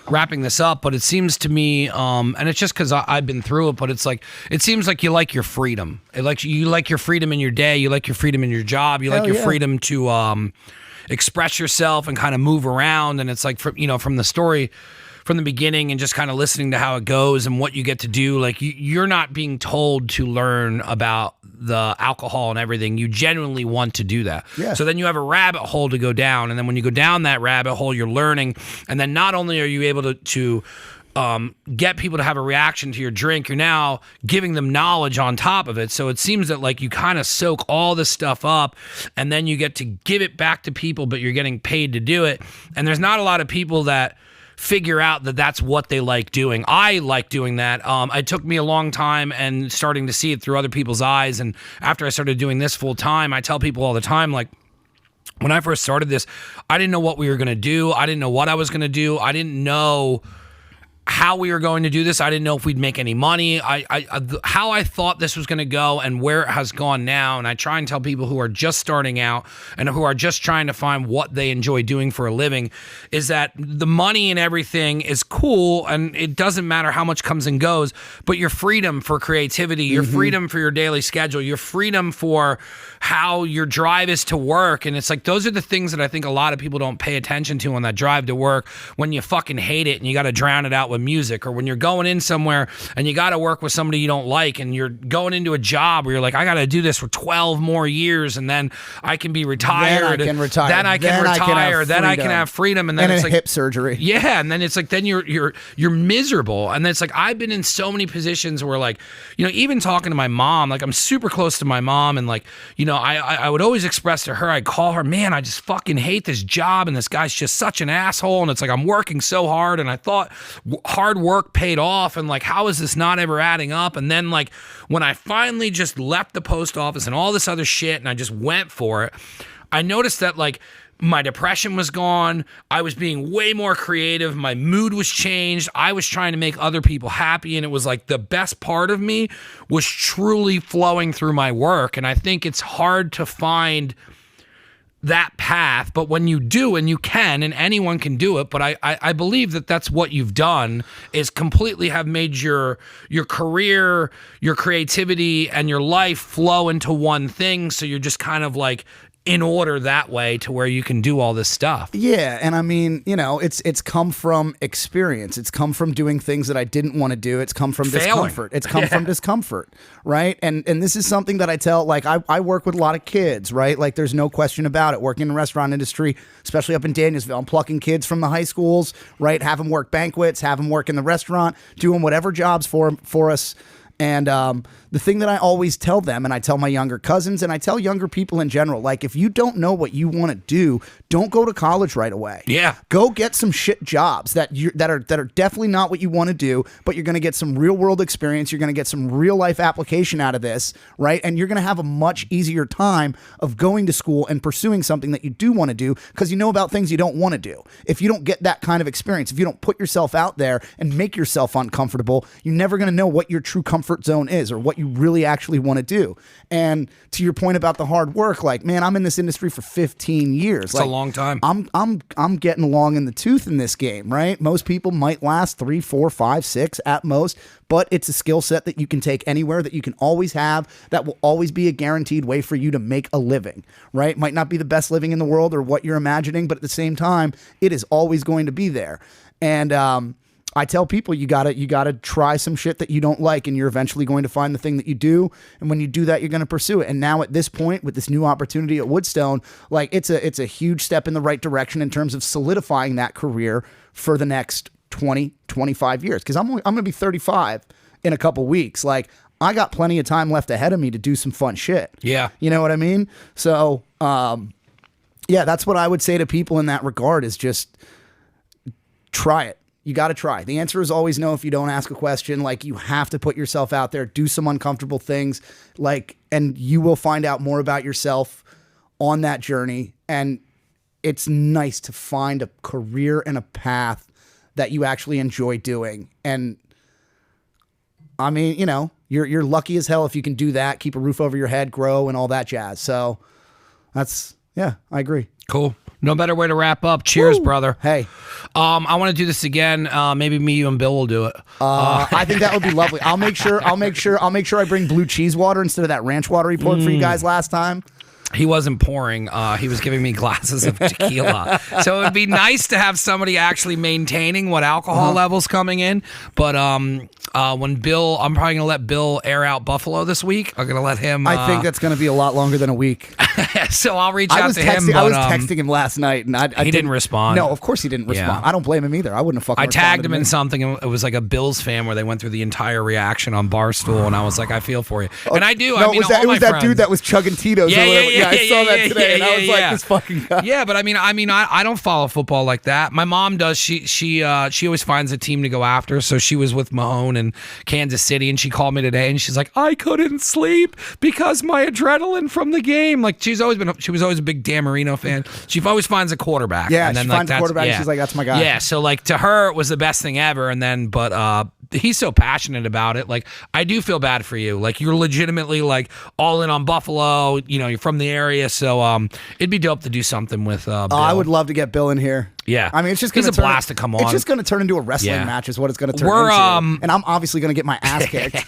wrapping this up, but it seems to me, and it's just because I've been through it, but it's like, it seems like you like your freedom. You like your freedom in your day. You like your freedom in your job. You like your freedom to express yourself and kind of move around. And it's like, from the story, from the beginning and just kind of listening to how it goes and what you get to do. Like you're not being told to learn about the alcohol and everything. You genuinely want to do that. Yeah. So then you have a rabbit hole to go down. And then when you go down that rabbit hole, you're learning. And then not only are you able to get people to have a reaction to your drink, you're now giving them knowledge on top of it. So it seems that like you kind of soak all this stuff up and then you get to give it back to people, but you're getting paid to do it. And there's not a lot of people that figure out that that's what they like doing. I like doing that. It took me a long time and starting to see it through other people's eyes. And after I started doing this full time, I tell people all the time, like, when I first started this, I didn't know what we were going to do. I didn't know what I was going to do. I didn't know how we were going to do this. I didn't know if we'd make any money. How I thought this was going to go and where it has gone now. And I try and tell people who are just starting out and who are just trying to find what they enjoy doing for a living is that the money and everything is cool and it doesn't matter how much comes and goes, but your freedom for creativity, your freedom for your daily schedule, your freedom for how your drive is to work. And it's like, those are the things that I think a lot of people don't pay attention to on that drive to work when you fucking hate it and you got to drown it out with music, or when you're going in somewhere and you got to work with somebody you don't like and you're going into a job where you're like, I got to do this for 12 more years and then I can be retired. Then I can retire. Then I can retire. Then I can have freedom. And then and it's like like hip surgery. Yeah. And then it's like, then you're miserable. And then it's like, I've been in so many positions where like, even talking to my mom, like I'm super close to my mom. And like, I would always express to her, I'd call her, man, I just fucking hate this job. And this guy's just such an asshole. And it's like, I'm working so hard. And I thought hard work paid off. And like, how is this not ever adding up? And then like, when I finally just left the post office and all this other shit, and I just went for it, I noticed that like, my depression was gone. I was being way more creative. My mood was changed. I was trying to make other people happy. And it was like the best part of me was truly flowing through my work. And I think it's hard to find that path, but when you do, and you can, and anyone can do it, but I believe that that's what you've done, is completely have made your career, your creativity, and your life flow into one thing. So you're just kind of like in order that way to where you can do all this stuff. Yeah, and I mean, it's come from experience. It's come from doing things that I didn't want to do. It's come from discomfort. It's come from discomfort, right? And this is something that I tell, like, I work with a lot of kids, right? Like, there's no question about it. Working in the restaurant industry, especially up in Danielsville, I'm plucking kids from the high schools, right? Have them work banquets, have them work in the restaurant, doing whatever jobs for us. And the thing that I always tell them, and I tell my younger cousins, and I tell younger people in general, like, if you don't know what you want to do, don't go to college right away. Yeah. Go get some shit jobs that are definitely not what you want to do, but you're going to get some real world experience. You're going to get some real life application out of this, right? And you're going to have a much easier time of going to school and pursuing something that you do want to do, because you know about things you don't want to do. If you don't get that kind of experience, if you don't put yourself out there and make yourself uncomfortable, you're never going to know what your true comfort comfort zone is or what you really actually want to do. And to your point about the hard work, like, man, I'm in this industry for 15 years. It's a long time. I'm getting long in the tooth in this game, right? Most people might last 3, 4, 5, 6 at most, but it's a skill set that you can take anywhere, that you can always have, that will always be a guaranteed way for you to make a living, right? Might not be the best living in the world or what you're imagining, but at the same time, it is always going to be there. And I tell people you gotta try some shit that you don't like, and you're eventually going to find the thing that you do. And when you do that, you're going to pursue it. And now at this point, with this new opportunity at Woodstone, like it's a huge step in the right direction in terms of solidifying that career for the next 20, 25 years. Because I'm going to be 35 in a couple weeks. Like, I got plenty of time left ahead of me to do some fun shit. Yeah. You know what I mean? So, yeah, that's what I would say to people in that regard is just try it. You got to try. The answer is always no if you don't ask a question. Like, you have to put yourself out there, do some uncomfortable things, like, and you will find out more about yourself on that journey. And it's nice to find a career and a path that you actually enjoy doing. And I mean, you know, you're lucky as hell if you can do that, keep a roof over your head, grow, and all that jazz. So that's, yeah, I agree. Cool. No better way to wrap up. Cheers, brother. Hey, I want to do this again. Maybe me, you, and Bill will do it. I think that would be lovely. I'll make sure I bring blue cheese water instead of that ranch water he poured for you guys last time. He wasn't pouring. He was giving me glasses of tequila. So it would be nice to have somebody actually maintaining what alcohol levels coming in. But when Bill, I'm probably going to let Bill air out Buffalo this week. I'm going to let him. I think that's going to be a lot longer than a week. So I'll reach out to him. But, I was texting him last night, and he didn't respond. No, of course he didn't respond. I don't blame him either. I wouldn't have fucking. I tagged him in something. And it was like a Bills fan where they went through the entire reaction on Barstool, and I was like, I feel for you, and I do. No, I mean, it was that dude that was chugging Tito's. Yeah, I saw that today, and I was like, this fucking guy. Yeah, but I don't follow football like that. My mom does. She always finds a team to go after. So she was with Mahone in Kansas City, and she called me today, and she's like, I couldn't sleep because my adrenaline from the game. Like, she was always a big Dan Marino fan. She always finds a quarterback. Yeah, and then, she finds a quarterback, and she's like, that's my guy. Yeah, so like to her it was the best thing ever, and then but he's so passionate about it. Like, I do feel bad for you. Like, you're legitimately like all in on Buffalo. You know, you're from the area, so it'd be dope to do something with Bill. I would love to get Bill in here. Yeah, I mean, it's just a blast to come on. It's just going to turn into a wrestling match, is what it's going to turn into. And I'm obviously going to get my ass kicked.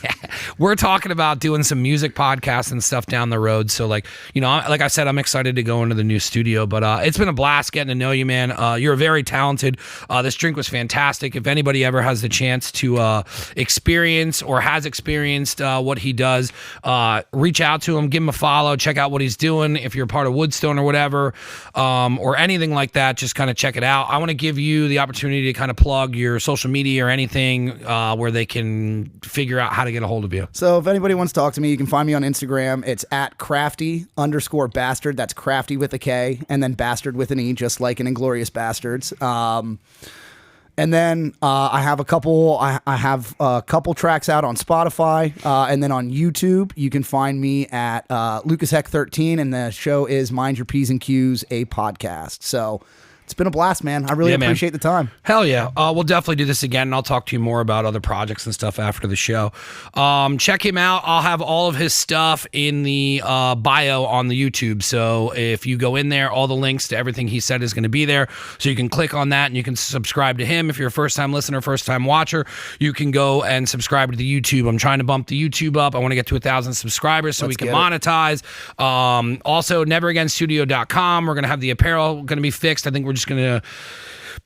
We're talking about doing some music podcasts and stuff down the road. So, like, you know, like I said, I'm excited to go into the new studio. But it's been a blast getting to know you, man. You're very talented. This drink was fantastic. If anybody ever has the chance to experience or has experienced what he does, reach out to him, give him a follow, check out what he's doing. If you're a part of Woodstone or whatever, or anything like that, just kind of check it out. I want to give you the opportunity to kind of plug your social media or anything where they can figure out how to get a hold of you. So if anybody wants to talk to me, you can find me on Instagram. It's at crafty_bastard. That's crafty with a K, and then bastard with an E, just like in Inglourious Bastards. And then I have a couple. I have a couple tracks out on Spotify, and then on YouTube you can find me at Lucas Heck 13, and the show is Mind Your P's and Q's, a podcast. So it's been a blast, man. I really appreciate the time. Hell yeah. We'll definitely do this again, and I'll talk to you more about other projects and stuff after the show. Check him out. I'll have all of his stuff in the bio on the YouTube. So if you go in there, all the links to everything he said is going to be there. So you can click on that, and you can subscribe to him. If you're a first-time listener, first-time watcher, you can go and subscribe to the YouTube. I'm trying to bump the YouTube up. I want to get to 1,000 subscribers so we can monetize. Also, neveragainstudio.com. We're going to have the apparel going to be fixed. I think we're just going to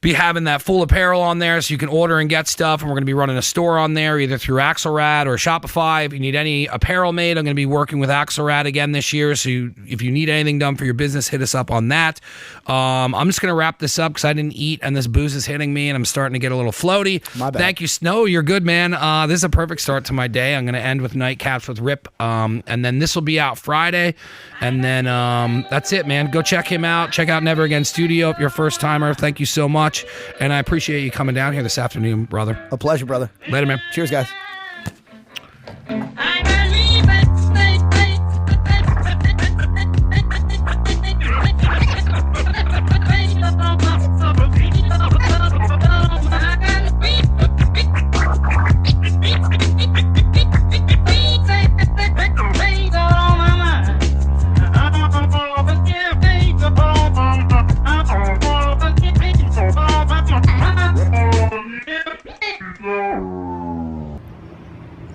be having that full apparel on there so you can order and get stuff, and we're going to be running a store on there either through Axelrad or Shopify. If you need any apparel made, I'm going to be working with Axelrad again this year, so if you need anything done for your business, hit us up on that. I'm just going to wrap this up because I didn't eat and this booze is hitting me and I'm starting to get a little floaty. My bad. Thank you, Snow. You're good, man. This is a perfect start to my day. I'm going to end with Nightcaps with Rip, and then this will be out Friday, and then that's it, man. Go check him out. Check out Never Again Studio if you're a first timer. Thank you so much. And I appreciate you coming down here this afternoon, brother. A pleasure, brother. Later, man. Cheers, guys.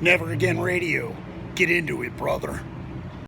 Never Again Radio. Get into it, brother.